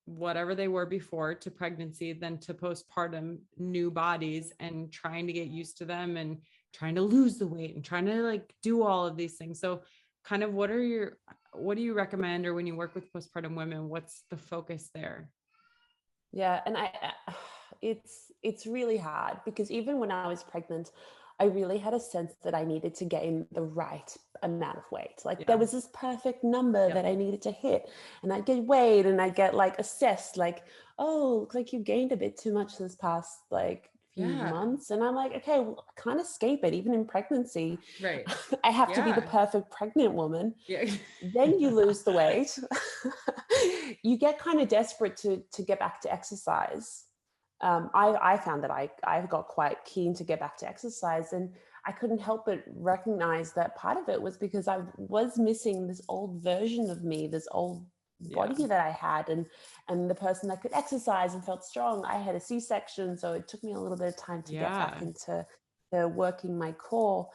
B: whatever they were before to pregnancy, then to postpartum, new bodies, and trying to get used to them and trying to lose the weight and trying to like do all of these things. So kind of what do you recommend, or when you work with postpartum women, what's the focus there?
A: Yeah, and it's really hard because even when I was pregnant, I really had a sense that I needed to gain the right amount of weight. Like there
B: Yeah.
A: was this perfect number
B: Yep.
A: that I needed to hit, and I'd get weighed and I'd get like assessed, like, oh, looks like you gained a bit too much this past like few
B: Yeah.
A: months. And I'm like, okay, well, I can't escape it. Even in pregnancy,
B: Right.
A: I have to be the
B: Yeah.
A: perfect pregnant woman.
B: Yeah.
A: Then you lose the weight. You get kind of desperate to get back to exercise. I found that I got quite keen to get back to exercise, and I couldn't help but recognize that part of it was because I was missing this old version of me, this old
B: Yeah.
A: body that I had, and the person that could exercise and felt strong. I had a C-section, so it took me a little bit of time to get back
B: Yeah.
A: into the working my core.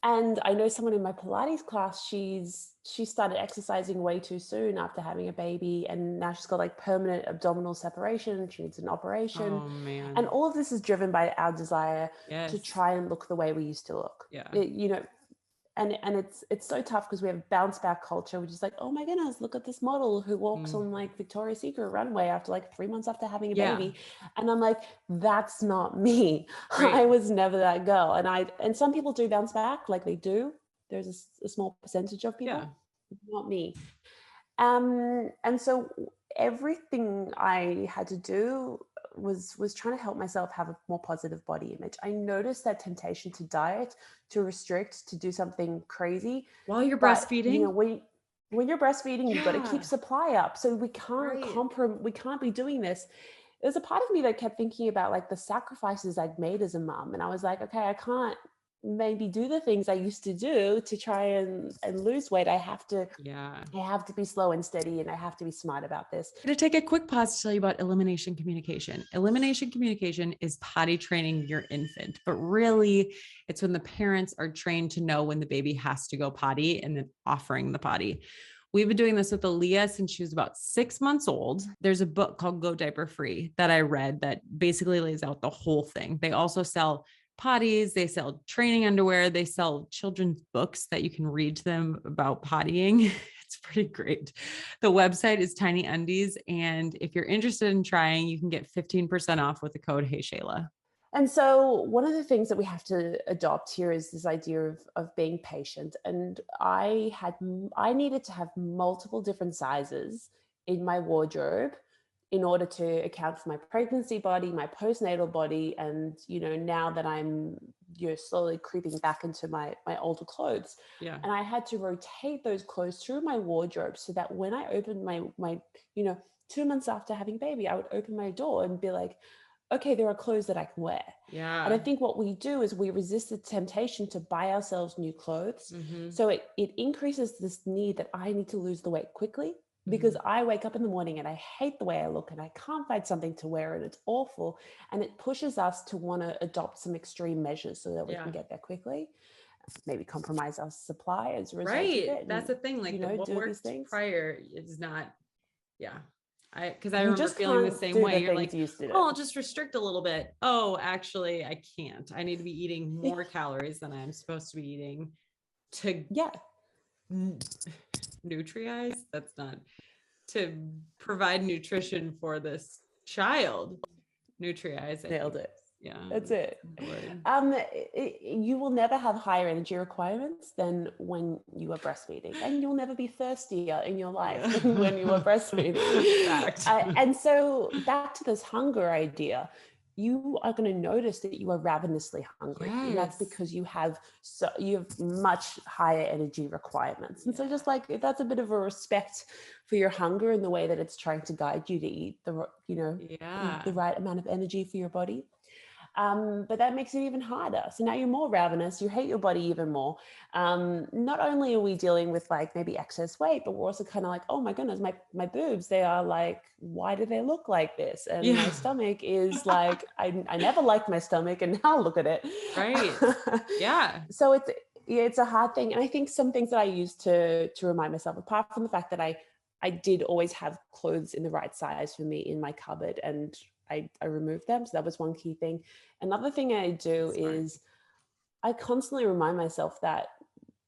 A: And I know someone in my Pilates class, she started exercising way too soon after having a baby. And now she's got like permanent abdominal separation. She needs an operation.
B: Oh
A: And
B: man.
A: all of this is driven by our desire to
B: Yes.
A: try and look the way we used to look.
B: Yeah.
A: And it's so tough because we have a bounce back culture, which is like, oh my goodness, look at this model who walks on like Victoria's Secret runway after like 3 months after having a
B: Yeah.
A: baby. And I'm like, that's not me.
B: Right.
A: I was never that girl. And some people do bounce back, like they do. There's a small percentage of people,
B: Yeah.
A: not me. And so everything I had to do was trying to help myself have a more positive body image. I noticed that temptation to diet, to restrict, to do something crazy.
B: While you're
A: But
B: breastfeeding.
A: When you're breastfeeding, you've got to
B: Yeah.
A: keep supply up. So we can't
B: Right.
A: we can't be doing this. There's a part of me that kept thinking about like the sacrifices I'd made as a mom. And I was like, okay, I can't maybe do the things I used to do to try and lose weight. I have to be slow and steady, and I have to be smart about this.
B: I'm going to take a quick pause to tell you about elimination communication. Elimination communication is potty training your infant, but really it's when the parents are trained to know when the baby has to go potty and then offering the potty. We've been doing this with Aaliyah since she was about 6 months old. There's a book called Go Diaper Free that I read that basically lays out the whole thing. They also sell potties, they sell training underwear, they sell children's books that you can read to them about pottying. It's pretty great. The website is Tiny Undies. And if you're interested in trying, you can get 15% off with the code Hey Shayla.
A: And so one of the things that we have to adopt here is this idea of being patient. And I needed to have multiple different sizes in my wardrobe in order to account for my pregnancy body, my postnatal body. And, now that I'm, slowly creeping back into my older clothes.
B: Yeah.
A: And I had to rotate those clothes through my wardrobe so that when I opened my 2 months after having baby, I would open my door and be like, okay, there are clothes that I can wear.
B: Yeah.
A: And I think what we do is we resist the temptation to buy ourselves new clothes. So it increases this need that I need to lose the weight quickly because I wake up in the morning and I hate the way I look and I can't find something to wear and it's awful. And it pushes us to want to adopt some extreme measures so that we can get there quickly. Maybe compromise our supply as a result of it.
B: That's the thing. Like what worked prior is not, because I remember feeling the same way. You're like, oh, I'll just restrict a little bit. Oh, actually, I can't. I need to be eating more calories than I'm supposed to be eating to nutriize. That's not to provide nutrition for this child. Nutriize.
A: Nailed it.
B: Yeah,
A: that's it. You will never have higher energy requirements than when you are breastfeeding, and you'll never be thirstier in your life than when you are breastfeeding. And so back to this hunger idea, you are going to notice that you are ravenously hungry. Yes. And that's because you have much higher energy requirements. And so just like that's a bit of a respect for your hunger in the way that it's trying to guide you to eat the right amount of energy for your body. But that makes it even harder. So now you're more ravenous, you hate your body even more. Not only are we dealing with like maybe excess weight, but we're also kind of like, oh my goodness, my boobs, they are like, why do they look like this? And my stomach is like, I never liked my stomach and now look at it.
B: Right. Yeah.
A: So it's a hard thing. And I think some things that I use to remind myself, apart from the fact that I did always have clothes in the right size for me in my cupboard, and I removed them. So that was one key thing. Another thing I do is I constantly remind myself that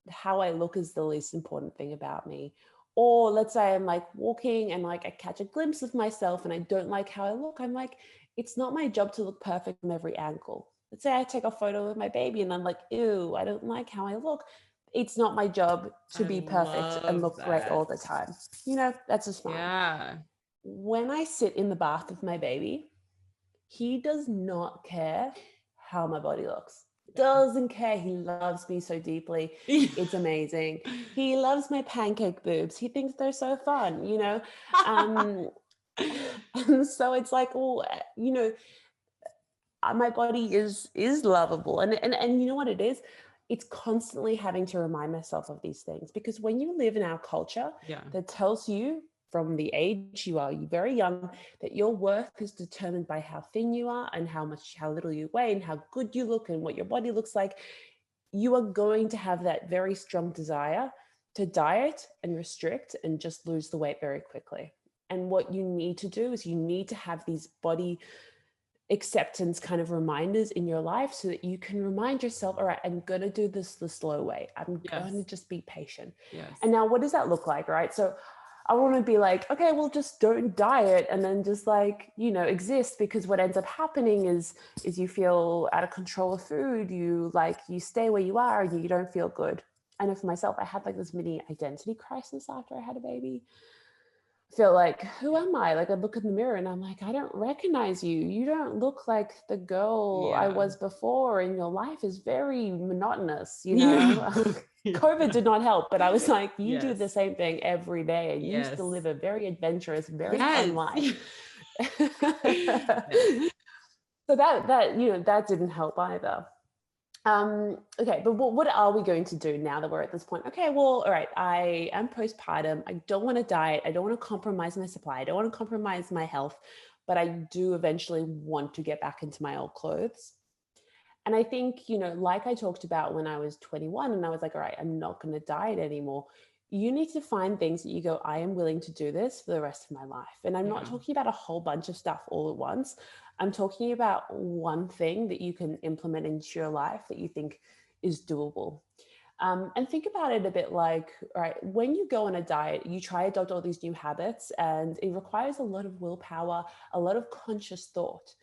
A: how I look is the least important thing about me. Or let's say I'm like walking and like I catch a glimpse of myself and I don't like how I look. I'm like, it's not my job to look perfect from every angle. Let's say I take a photo of my baby and I'm like, ew, I don't like how I look. It's not my job to be perfect and look great all the time. That's just fine.
B: Yeah.
A: When I sit in the bath with my baby, he does not care how my body looks. Doesn't care. He loves me so deeply. It's amazing. He loves my pancake boobs. He thinks they're so fun, and so it's like, my body is lovable. And you know what it is? It's constantly having to remind myself of these things, because when you live in our culture that tells you from the age you are very young that your worth is determined by how thin you are and how little you weigh and how good you look and what your body looks like, you are going to have that very strong desire to diet and restrict and just lose the weight very quickly. And what you need to do is you need to have these body acceptance kind of reminders in your life so that you can remind yourself, all right, I'm going to do this the slow way. I'm going to just be patient. Yes. And now what does that look like, right? So I want to be like, okay, well, just don't diet and then just like, exist, because what ends up happening is you feel out of control of food. You stay where you are and you don't feel good. I know for myself, I had like this mini identity crisis after I had a baby. Feel like, who am I? Like I look in the mirror and I'm like, I don't recognize you. You don't look like the girl I was before, and your life is very monotonous, COVID did not help, but I was like, you do the same thing every day and you used to live a very adventurous, very fun life. So that didn't help either. Okay, but what are we going to do now that we're at this point? Okay, well, all right, I am postpartum. I don't want to diet. I don't want to compromise my supply. I don't want to compromise my health, but I do eventually want to get back into my old clothes. And I think, like I talked about when I was 21 and I was like, all right, I'm not going to diet anymore. you need to find things that you go, I am willing to do this for the rest of my life. And I'm not talking about a whole bunch of stuff all at once. I'm talking about one thing that you can implement into your life that you think is doable. And think about it a bit like, all right, when you go on a diet, you try to adopt all these new habits, and it requires a lot of willpower, a lot of conscious thought.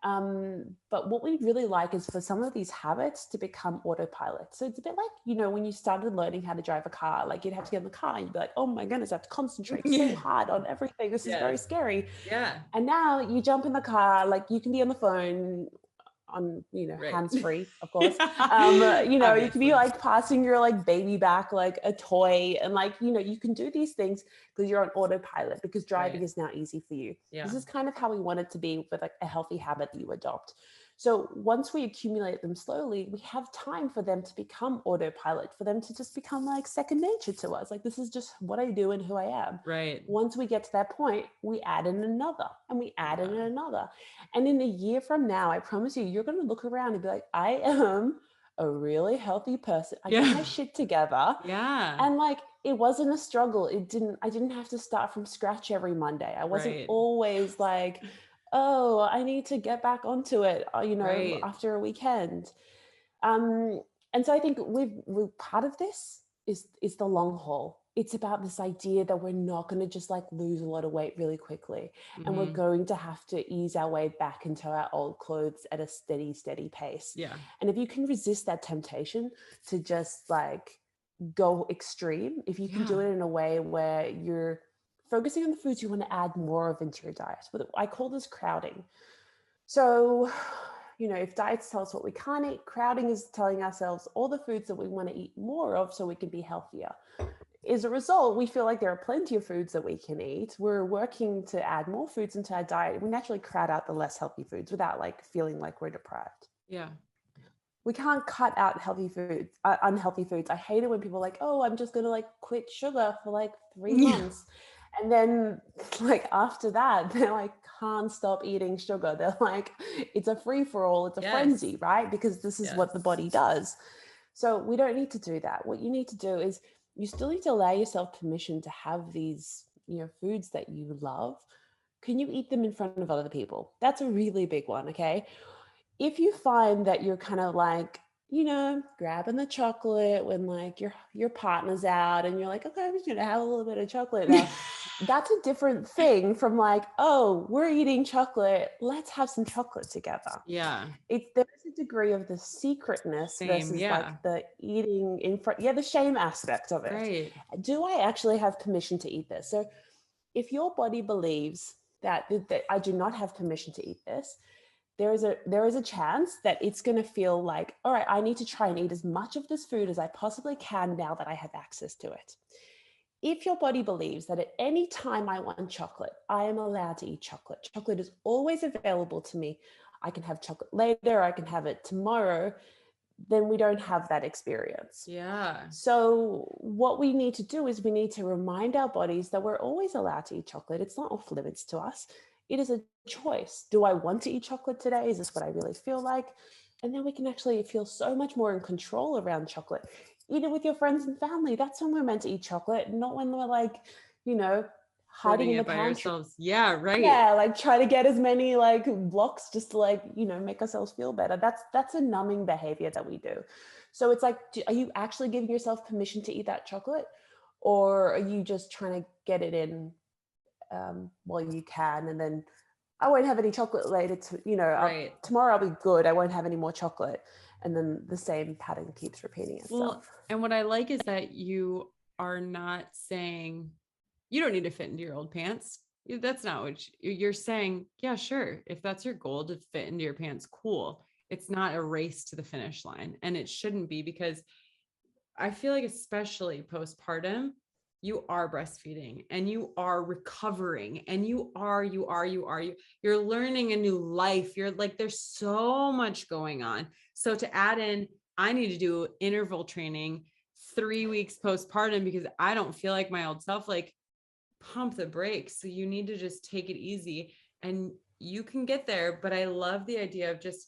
A: But what we'd really like is for some of these habits to become autopilot. So it's a bit like, when you started learning how to drive a car, like you'd have to get in the car and you'd be like, oh my goodness, I have to concentrate so hard on everything. This is very scary.
B: Yeah.
A: And now you jump in the car, like you can be on the phone on,
B: Right.
A: hands-free, of course. You can be like passing your like baby back, like a toy, and like, you can do these things because you're on autopilot, because driving is now easy for you.
B: Yeah.
A: This is kind of how we want it to be with like a healthy habit that you adopt. So once we accumulate them slowly, we have time for them to become autopilot, for them to just become like second nature to us. Like, this is just what I do and who I am.
B: Right.
A: Once we get to that point, we add in another, and we add in another. And in a year from now, I promise you, you're going to look around and be like, I am a really healthy person. I got my shit together.
B: Yeah.
A: And like, it wasn't a struggle. I didn't have to start from scratch every Monday. I wasn't always like, oh, I need to get back onto it, after a weekend. And so I think we're part of this is the long haul. It's about this idea that we're not going to just like lose a lot of weight really quickly. And we're going to have to ease our way back into our old clothes at a steady pace.
B: Yeah.
A: And if you can resist that temptation to just like go extreme, if you can do it in a way where you're focusing on the foods you want to add more of into your diet. I call this crowding. So, if diets tell us what we can't eat, crowding is telling ourselves all the foods that we want to eat more of so we can be healthier. As a result, we feel like there are plenty of foods that we can eat. We're working to add more foods into our diet. We naturally crowd out the less healthy foods without like feeling like we're deprived.
B: Yeah.
A: We can't cut out unhealthy foods. I hate it when people are like, oh, I'm just going to like quit sugar for like 3 months. And then like after that, they're like, can't stop eating sugar. They're like, it's a free for all. It's a frenzy, right? Because this is what the body does. So we don't need to do that. What you need to do is you still need to allow yourself permission to have these, foods that you love. Can you eat them in front of other people? That's a really big one. Okay. If you find that you're kind of like, grabbing the chocolate when like your partner's out and you're like, okay, I'm just going to have a little bit of chocolate now. That's a different thing from like, oh, we're eating chocolate. Let's have some chocolate together.
B: Yeah.
A: There's a degree of the secretness versus like the eating in front. Yeah. The shame aspect of it.
B: Right.
A: Do I actually have permission to eat this? So if your body believes that I do not have permission to eat this, there is a chance that it's going to feel like, all right, I need to try and eat as much of this food as I possibly can now that I have access to it. If your body believes that at any time I want chocolate, I am allowed to eat chocolate. Chocolate is always available to me. I can have chocolate later. I can have it tomorrow. Then we don't have that experience.
B: Yeah.
A: So what we need to do is we need to remind our bodies that we're always allowed to eat chocolate. It's not off limits to us. It is a choice. Do I want to eat chocolate today? Is this what I really feel like? And then we can actually feel so much more in control around chocolate. Eat it with your friends and family. That's when we're meant to eat chocolate, not when we're like, hiding in the pantry.
B: Ourselves. Yeah, right.
A: Yeah, like try to get as many like blocks just to like, make ourselves feel better. That's a numbing behavior that we do. So it's like, are you actually giving yourself permission to eat that chocolate? Or are you just trying to get it in while you can, and then I won't have any chocolate later tomorrow I'll be good, I won't have any more chocolate, and then the same pattern keeps repeating itself.
B: Well, and what I like is that you are not saying you don't need to fit into your old pants. That's not what you're saying. Yeah, sure, if that's your goal to fit into your pants, cool. It's not a race to the finish line, and it shouldn't be, because I feel like especially postpartum, you are breastfeeding and you are recovering and you're learning a new life. You're like, there's so much going on. So to add in, I need to do interval training 3 weeks postpartum because I don't feel like my old self, like, pump the brakes. So you need to just take it easy and you can get there. But I love the idea of just,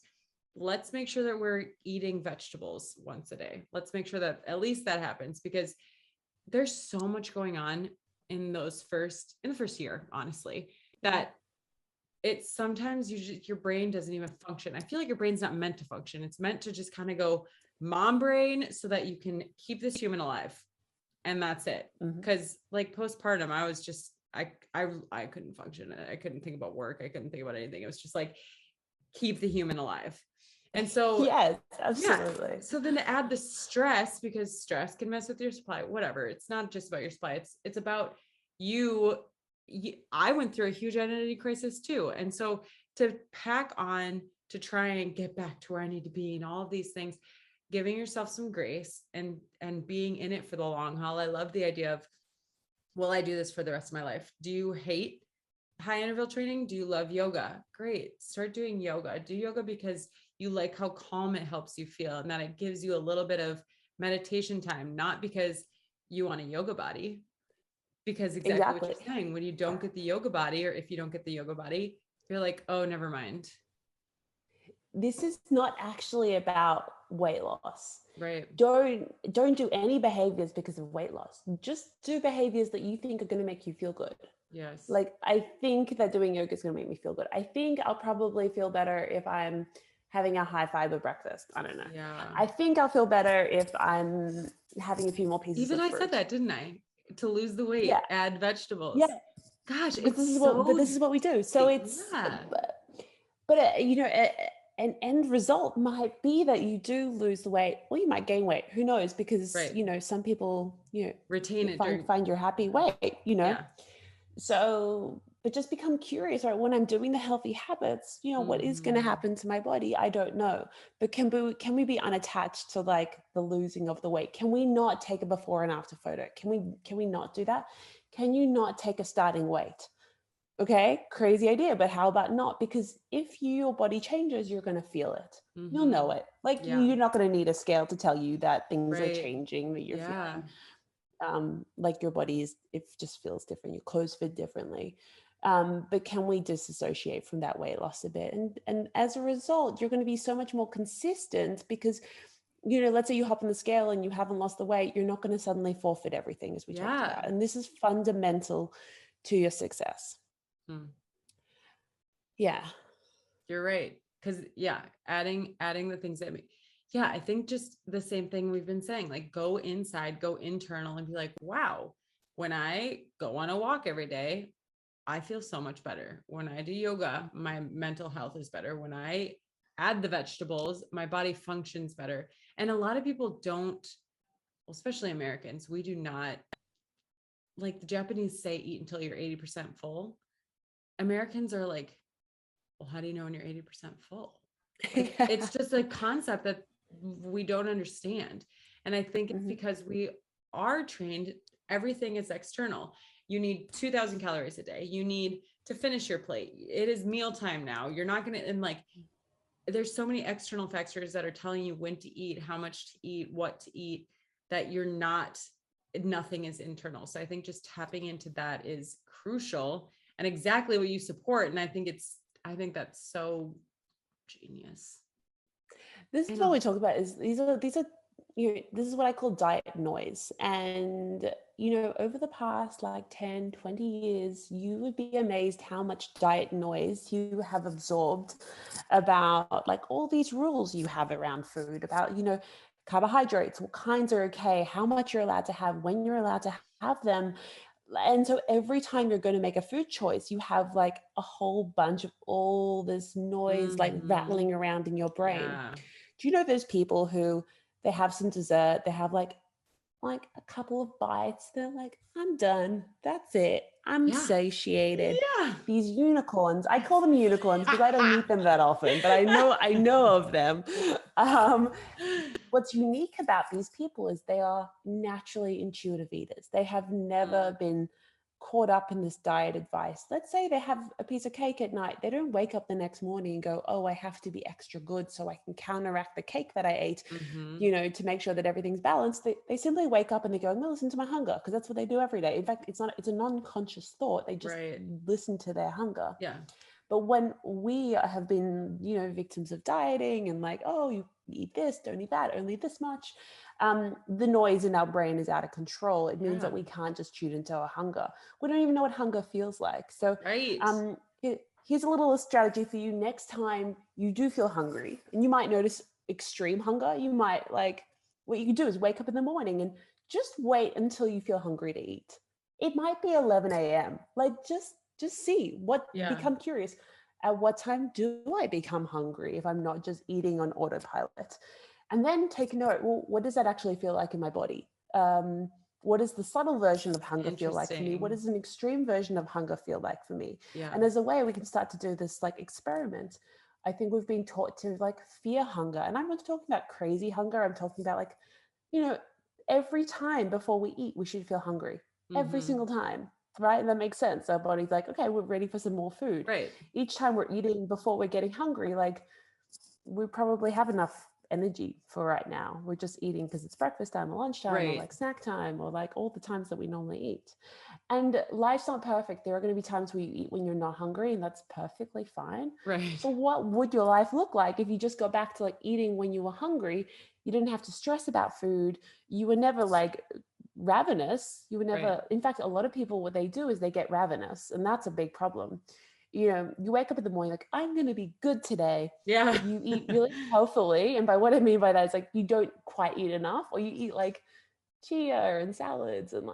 B: let's make sure that we're eating vegetables once a day. Let's make sure that at least that happens, because there's so much going on in the first year, honestly, that it's sometimes your brain doesn't even function. I feel like your brain's not meant to function. It's meant to just kind of go mom brain so that you can keep this human alive. And that's it. Cause like postpartum, I was just, I couldn't function. I couldn't think about work. I couldn't think about anything. It was just like, keep the human alive. And so,
A: yes, absolutely.
B: Yeah. So then to add the stress, because stress can mess with your supply, whatever. It's not just about your supply. It's about you. I went through a huge identity crisis too. And so to pack on to try and get back to where I need to be and all of these things, giving yourself some grace and being in it for the long haul. I love the idea of, will I do this for the rest of my life? Do you hate high interval training? Do you love yoga? Great. Start doing yoga. Do yoga because you like how calm it helps you feel and that it gives you a little bit of meditation time, not because you want a yoga body. Because exactly what you're saying, when you don't get the yoga body, or if you don't get the yoga body, you're like, oh, never mind.
A: This is not actually about weight loss.
B: Right.
A: Don't do any behaviors because of weight loss. Just do behaviors that you think are going to make you feel good.
B: Yes.
A: Like, I think that doing yoga is going to make me feel good. I think I'll probably feel better if I'm having a high fiber breakfast. I don't know.
B: Yeah.
A: I think I'll feel better if I'm having a few more pieces of fruit.
B: Said that, didn't I? To lose the weight, add vegetables.
A: Yeah.
B: Gosh,
A: but this is what we do. So it's, but you know, an end result might be that you do lose the weight, or you might gain weight. Who knows? Because you know, some people, you know,
B: retain it,
A: find your happy weight. You know, so. But just become curious, right? When I'm doing the healthy habits, you know, what is going to happen to my body? I don't know. But can we be unattached to like the losing of the weight? Can we not take a before and after photo? Can we not do that? Can you not take a starting weight? Okay, crazy idea, but how about not? Because if your body changes, you're going to feel it. You'll know it. Like you're not going to need a scale to tell you that things are changing, that you're feeling like your body it just feels different. Your clothes fit differently. But can we disassociate from that weight loss a bit? And as a result, you're going to be so much more consistent because, you know, let's say you hop on the scale and you haven't lost the weight, you're not going to suddenly forfeit everything, as we talked about. And this is fundamental to your success. Yeah.
B: You're right. Because adding the things that I think just the same thing we've been saying, like go inside, go internal and be like, wow, when I go on a walk every day, I feel so much better. When I do yoga, my mental health is better. When I add the vegetables, my body functions better. And a lot of people don't, especially Americans, we do not, like the Japanese say, eat until you're 80% full. Americans are like, well, how do you know when you're 80% full? It's just a concept that we don't understand. And I think it's because we are trained, everything is external. You need 2,000 calories a day. You need to finish your plate. It is mealtime now. You're not going to, and like, there's so many external factors that are telling you when to eat, how much to eat, what to eat, that nothing is internal. So I think just tapping into that is crucial and exactly what you support. And I think that's so genius.
A: This is what we talk about is these are this is what I call diet noise. And, you know, over the past like 10, 20 years, you would be amazed how much diet noise you have absorbed about like all these rules you have around food, about, you know, carbohydrates, what kinds are okay, how much you're allowed to have, when you're allowed to have them. And so every time you're going to make a food choice, you have like a whole bunch of all this noise like rattling around in your brain. Do you know those people who they have some dessert, they have like a couple of bites, they're like, I'm done, that's it, I'm satiated. These unicorns, I call them unicorns because I don't meet them that often, but I know of them. What's unique about these people is they are naturally intuitive eaters. They have never been caught up in this diet advice. Let's say they have a piece of cake at night. They don't wake up the next morning and go, oh, I have to be extra good so I can counteract the cake that I ate, you know, to make sure that everything's balanced. They simply wake up and they go, I'm going to listen to my hunger, because that's what they do every day. In fact, it's a non-conscious thought. They just listen to their hunger. But when we have been, you know, victims of dieting and like, oh, you eat this, don't eat that, only this much, the noise in our brain is out of control. It means
B: Yeah.
A: that we can't just tune into our hunger. We don't even know what hunger feels like. So
B: Right.
A: here's a little strategy for you. Next time you do feel hungry, and you might notice extreme hunger, you might what you can do is wake up in the morning and just wait until you feel hungry to eat. It might be 11 a.m. Just see become curious. At what time do I become hungry if I'm not just eating on autopilot? And then take note, well, what does that actually feel like in my body? What does the subtle version of hunger feel like for me? What does an extreme version of hunger feel like for me?
B: Yeah.
A: And as a way we can start to do this experiment. I think we've been taught to fear hunger. And I'm not talking about crazy hunger. I'm talking about every time before we eat, we should feel hungry. Every single time. Right? And that makes sense. Our body's like, okay, we're ready for some more food.
B: Right.
A: Each time we're eating before we're getting hungry, we probably have enough energy for right now. We're just eating because it's breakfast time or lunchtime or snack time or all the times that we normally eat. And life's not perfect. There are going to be times where you eat when you're not hungry, and that's perfectly fine.
B: Right.
A: So what would your life look like if you just go back to eating when you were hungry? You didn't have to stress about food. You were never ravenous. You were never, in fact, a lot of people, what they do is they get ravenous, and that's a big problem. You wake up in the morning I'm going to be good today.
B: Yeah.
A: You eat really healthily. And by what I mean by that is you don't quite eat enough, or you eat chia and salads and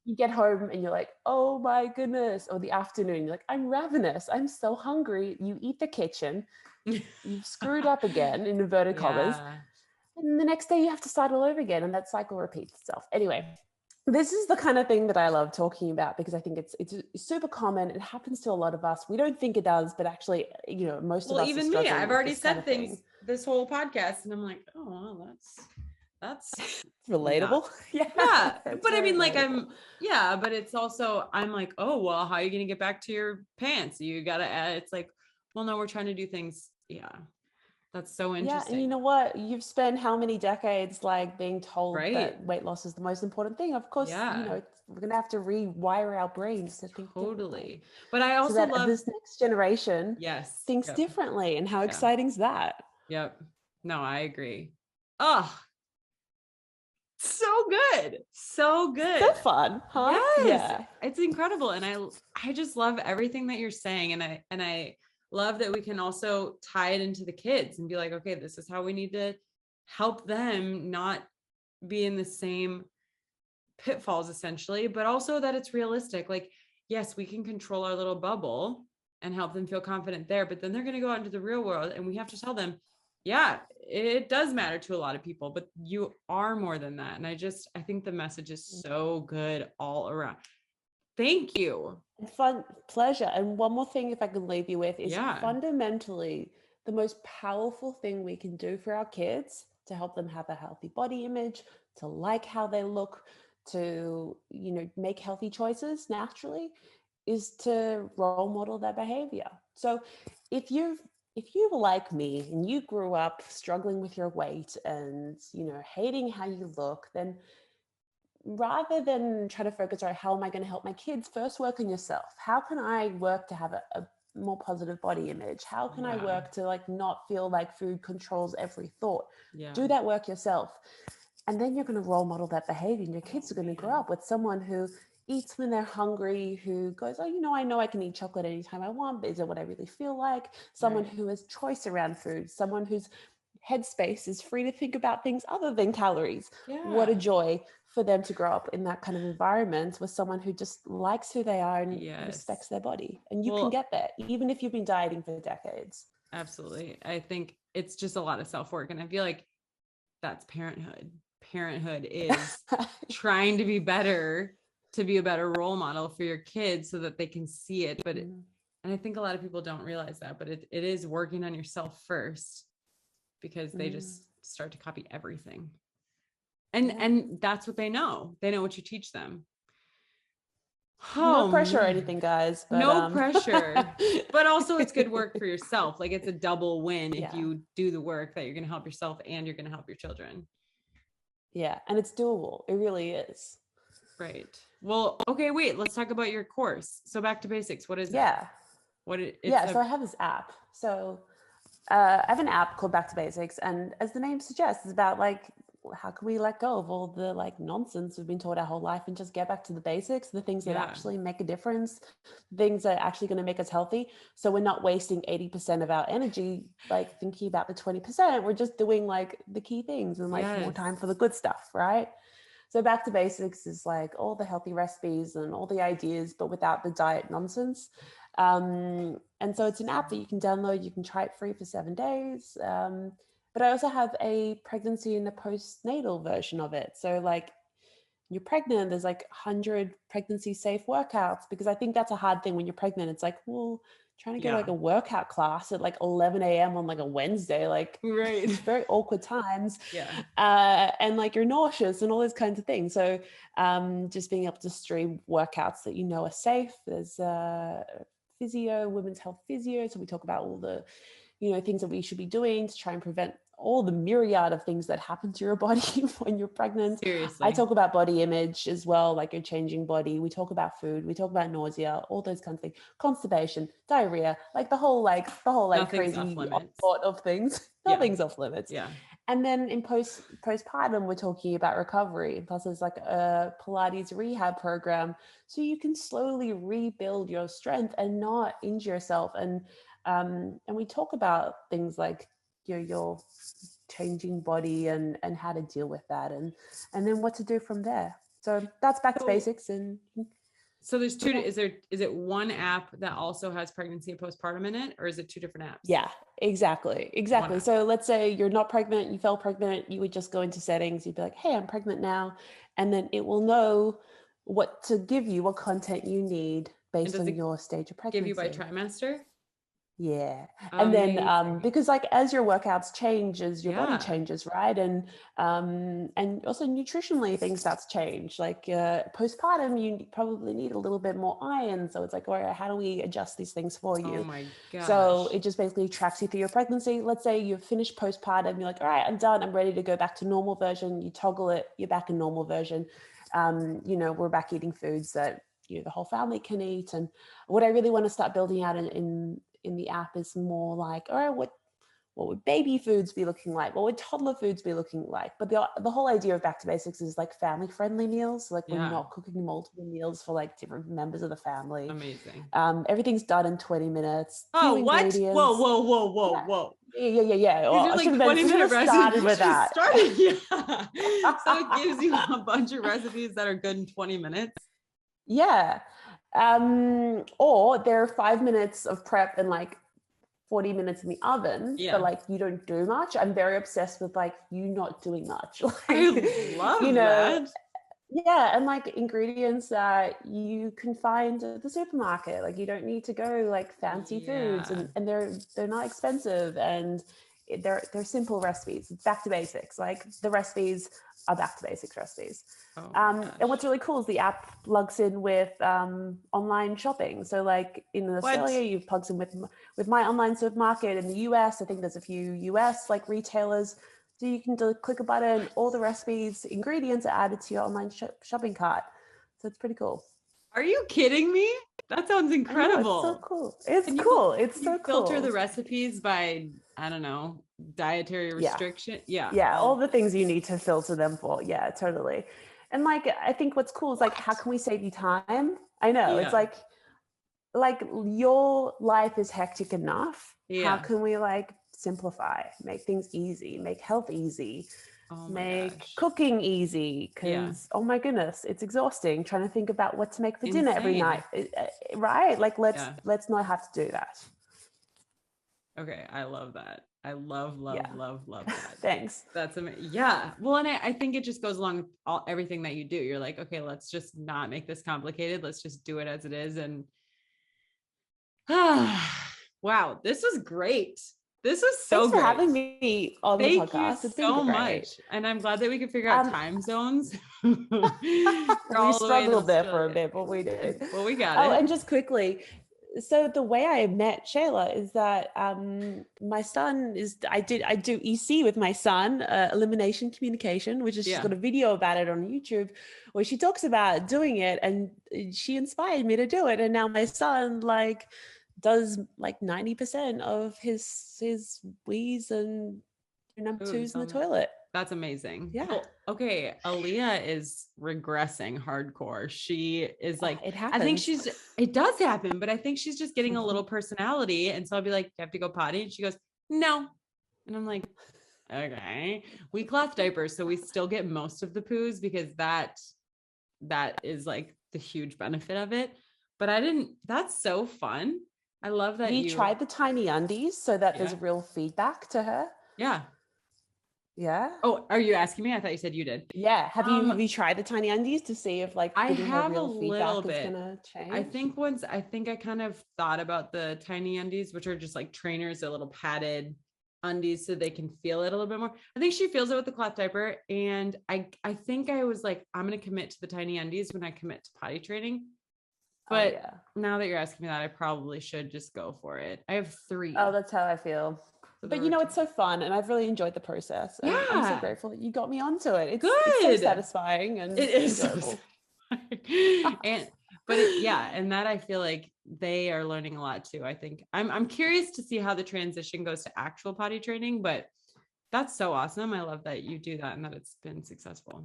A: you get home and you're oh my goodness. Or the afternoon, you're I'm ravenous. I'm so hungry. You eat the kitchen. You've screwed up again, in inverted commas. And the next day you have to start all over again. And that cycle repeats itself. Anyway, this is the kind of thing that I love talking about, because I think it's super common. It happens to a lot of us. We don't think it does, but actually, most of us.
B: Even me, I've already said things this whole podcast, and I'm oh, well, that's
A: relatable.
B: Yeah. But I mean, relatable. But it's also, I'm oh, well, how are you going to get back to your pants? You got to add, it's well, no, we're trying to do things. Yeah. That's so interesting.
A: Yeah, and you know what? You've spent how many decades being told that weight loss is the most important thing. Of course, we're gonna have to rewire our brains to think differently.
B: But I also love
A: this next generation thinks differently. And how exciting is that?
B: Yep. No, I agree. Oh, so good. So good.
A: So fun, huh?
B: Yes.
A: Yeah.
B: It's incredible. And I just love everything that you're saying. And I love that we can also tie it into the kids and be okay, this is how we need to help them not be in the same pitfalls, essentially, but also that it's realistic. Yes, we can control our little bubble and help them feel confident there, but then they're going to go out into the real world, and we have to tell them, yeah, it does matter to a lot of people, but you are more than that. And I think the message is so good all around. Thank you.
A: Fun, pleasure. And one more thing, if I can leave you with, is fundamentally the most powerful thing we can do for our kids to help them have a healthy body image, to like how they look, to make healthy choices naturally, is to role model their behavior. So if you were like me and you grew up struggling with your weight and hating how you look, then rather than try to focus on how am I going to help my kids, first work on yourself. How can I work to have a more positive body image? How can I work to not feel like food controls every thought? Do that work yourself. And then you're going to role model that behavior, and your kids are going to grow up with someone who eats when they're hungry, who goes, oh, I know I can eat chocolate anytime I want, but is it what I really feel like? Someone who has choice around food, someone whose headspace is free to think about things other than calories. What a joy for them to grow up in that kind of environment with someone who just likes who they are and respects their body. And you can get there, even if you've been dieting for decades.
B: Absolutely. I think it's just a lot of self-work. And I feel like that's parenthood. Parenthood is trying to be better, to be a better role model for your kids so that they can see it. But and I think a lot of people don't realize that, but it is working on yourself first, because they just start to copy everything. And that's what they know. They know what you teach them.
A: No pressure or anything, guys. But,
B: no pressure, but also it's good work for yourself. It's a double win if you do the work that you're going to help yourself and you're going to help your children.
A: Yeah. And it's doable. It really is.
B: Right. Well, okay, wait, let's talk about your course. So back to basics. What is it?
A: So I have this app. So I have an app called Back to Basics, and as the name suggests, it's about like how can we let go of all the like nonsense we've been taught our whole life and just get back to the basics, the things that actually make a difference, things that are actually going to make us healthy. So we're not wasting 80% of our energy like thinking about the 20%. We're just doing like the key things and like more time for the good stuff, right? So Back to Basics is like all the healthy recipes and all the ideas, but without the diet nonsense. And so it's an app that you can download. You can try it free for 7 days. But I also have a pregnancy and a postnatal version of it. So like you're pregnant, there's like 100 pregnancy safe workouts, because I think that's a hard thing when you're pregnant. It's like, well, trying to go to like a workout class at like 11 a.m. on like a Wednesday, like very awkward times. And like you're nauseous and all those kinds of things. So just being able to stream workouts that you know are safe. There's physio, women's health physio. So we talk about all the, you know, things that we should be doing to try and prevent all the myriad of things that happen to your body when you're pregnant.
B: Seriously.
A: I talk about body image as well, like your changing body. We talk about food. We talk about nausea, all those kinds of things, constipation, diarrhea, like the whole
B: Nothing's
A: crazy thought of things. Nothing's off limits.
B: Yeah.
A: And then in postpartum, we're talking about recovery. Plus there's like a Pilates rehab program. So you can slowly rebuild your strength and not injure yourself. And we talk about things like your changing body and how to deal with that and then what to do from there. So that's Back to Basics. And
B: so there's two, is it one app that also has pregnancy and postpartum in it, or is it two different apps?
A: Yeah, exactly. So let's say you're not pregnant, you fell pregnant, you would just go into settings, you'd be like, hey, I'm pregnant now. And then it will know what to give you, what content you need based on your stage of pregnancy.
B: Give you by trimester?
A: Yeah. And then because like as your workouts change, as your body changes, right? And also nutritionally things start to change. Like postpartum, you probably need a little bit more iron. So it's like, all right, how do we adjust these things for you?
B: Oh my gosh.
A: So it just basically tracks you through your pregnancy. Let's say you've finished postpartum, you're like, all right, I'm done. I'm ready to go back to normal version. You toggle it, you're back in normal version. You know, we're back eating foods that, you know, the whole family can eat. And what I really want to start building out in the app is more like, all right, what would baby foods be looking like? What would toddler foods be looking like? But the whole idea of Back to Basics is like family friendly meals. Like we're not cooking multiple meals for like different members of the family.
B: Amazing.
A: Everything's done in 20 minutes.
B: Oh, what? Whoa.
A: Yeah.
B: Well,
A: These are like 20-minute recipes. Started with that.
B: So it gives you a bunch of recipes that are good in 20 minutes.
A: Yeah. Or there are 5 minutes of prep and like 40 minutes in the oven, but like you don't do much. I'm very obsessed with like you not doing much. Like,
B: I love that.
A: Yeah, and like ingredients that you can find at the supermarket. Like you don't need to go like fancy foods, and they're not expensive, and they're simple recipes. It's Back to Basics. Like the recipes are Back to Basics recipes. And what's really cool is the app plugs in with online shopping. So like in Australia, you plugs in with my online supermarket. In the US, I think there's a few US like retailers. So you can click a button, all the recipes, ingredients are added to your online shopping cart. So it's pretty cool.
B: Are you kidding me? That sounds incredible.
A: It's so cool. It's cool. It's so cool.
B: Filter the recipes by, I don't know, dietary restriction. Yeah.
A: All the things you need to filter them for. Yeah, totally. And like, I think what's cool is like, how can we save you time? I know it's like your life is hectic enough. How can we like simplify, make things easy, make health easy, make cooking easy? Because oh my goodness, it's exhausting trying to think about what to make for dinner every night, right? Like let's not have to do that.
B: Okay, I love that. I love that.
A: Thanks.
B: That's amazing. Yeah. Well, and I think it just goes along with everything that you do. You're like, okay, let's just not make this complicated. Let's just do it as it is. And wow, this was great. This was so
A: Thanks
B: great.
A: for having me on the podcast.
B: Thank you so much. And I'm glad that we could figure out time zones.
A: We struggled there for a bit, but we did.
B: Well, we got it.
A: And just quickly, so the way I met Shayla is that my son I do EC with my son, elimination communication, which is she's got a video about it on YouTube where she talks about doing it, and she inspired me to do it. And now my son like does like 90% of his wheeze and number twos in the toilet.
B: That's amazing.
A: Yeah.
B: Well, okay. Aaliyah is regressing hardcore. She is like,
A: it happens.
B: I think it does happen, but I think she's just getting a little personality. And so I'll be like, you have to go potty. And she goes, no. And I'm like, okay. We cloth diapers, so we still get most of the poos because that is like the huge benefit of it. But that's so fun. I love that
A: you tried the tiny undies so that there's real feedback to her.
B: Yeah.
A: Yeah.
B: Oh, are you asking me? I thought you said you did.
A: Yeah. Have you tried the tiny undies to see if like
B: I have a little bit.
A: Is gonna change?
B: I think I kind of thought about the tiny undies, which are just like trainers, they're little padded undies so they can feel it a little bit more. I think she feels it with the cloth diaper. And I think I was like, I'm going to commit to the tiny undies when I commit to potty training. But now that you're asking me that, I probably should just go for it. I have 3.
A: Oh, that's how I feel. So but it's so fun and I've really enjoyed the process. And I'm so grateful that you got me onto it. It's so satisfying and
B: it is
A: enjoyable.
B: And that I feel like they are learning a lot too. I think I'm curious to see how the transition goes to actual potty training, but that's so awesome. I love that you do that and that it's been successful.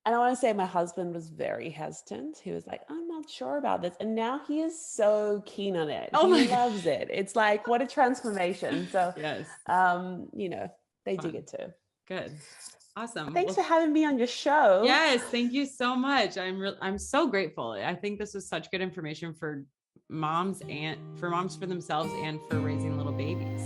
A: And I want to say my husband was very hesitant. He was like, I'm not sure about this. And now he is so keen on it. He loves it. It's like, what a transformation. So,
B: yes.
A: They dig it too.
B: Good. Awesome.
A: Thanks for having me on your show.
B: Yes. Thank you so much. I'm so grateful. I think this was such good information for moms for themselves and for raising little babies.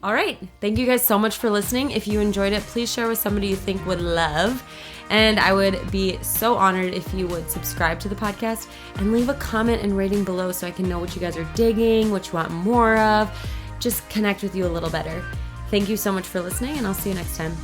B: All right. Thank you guys so much for listening. If you enjoyed it, please share with somebody you think would love. And I would be so honored if you would subscribe to the podcast and leave a comment and rating below so I can know what you guys are digging, what you want more of, just connect with you a little better. Thank you so much for listening, and I'll see you next time.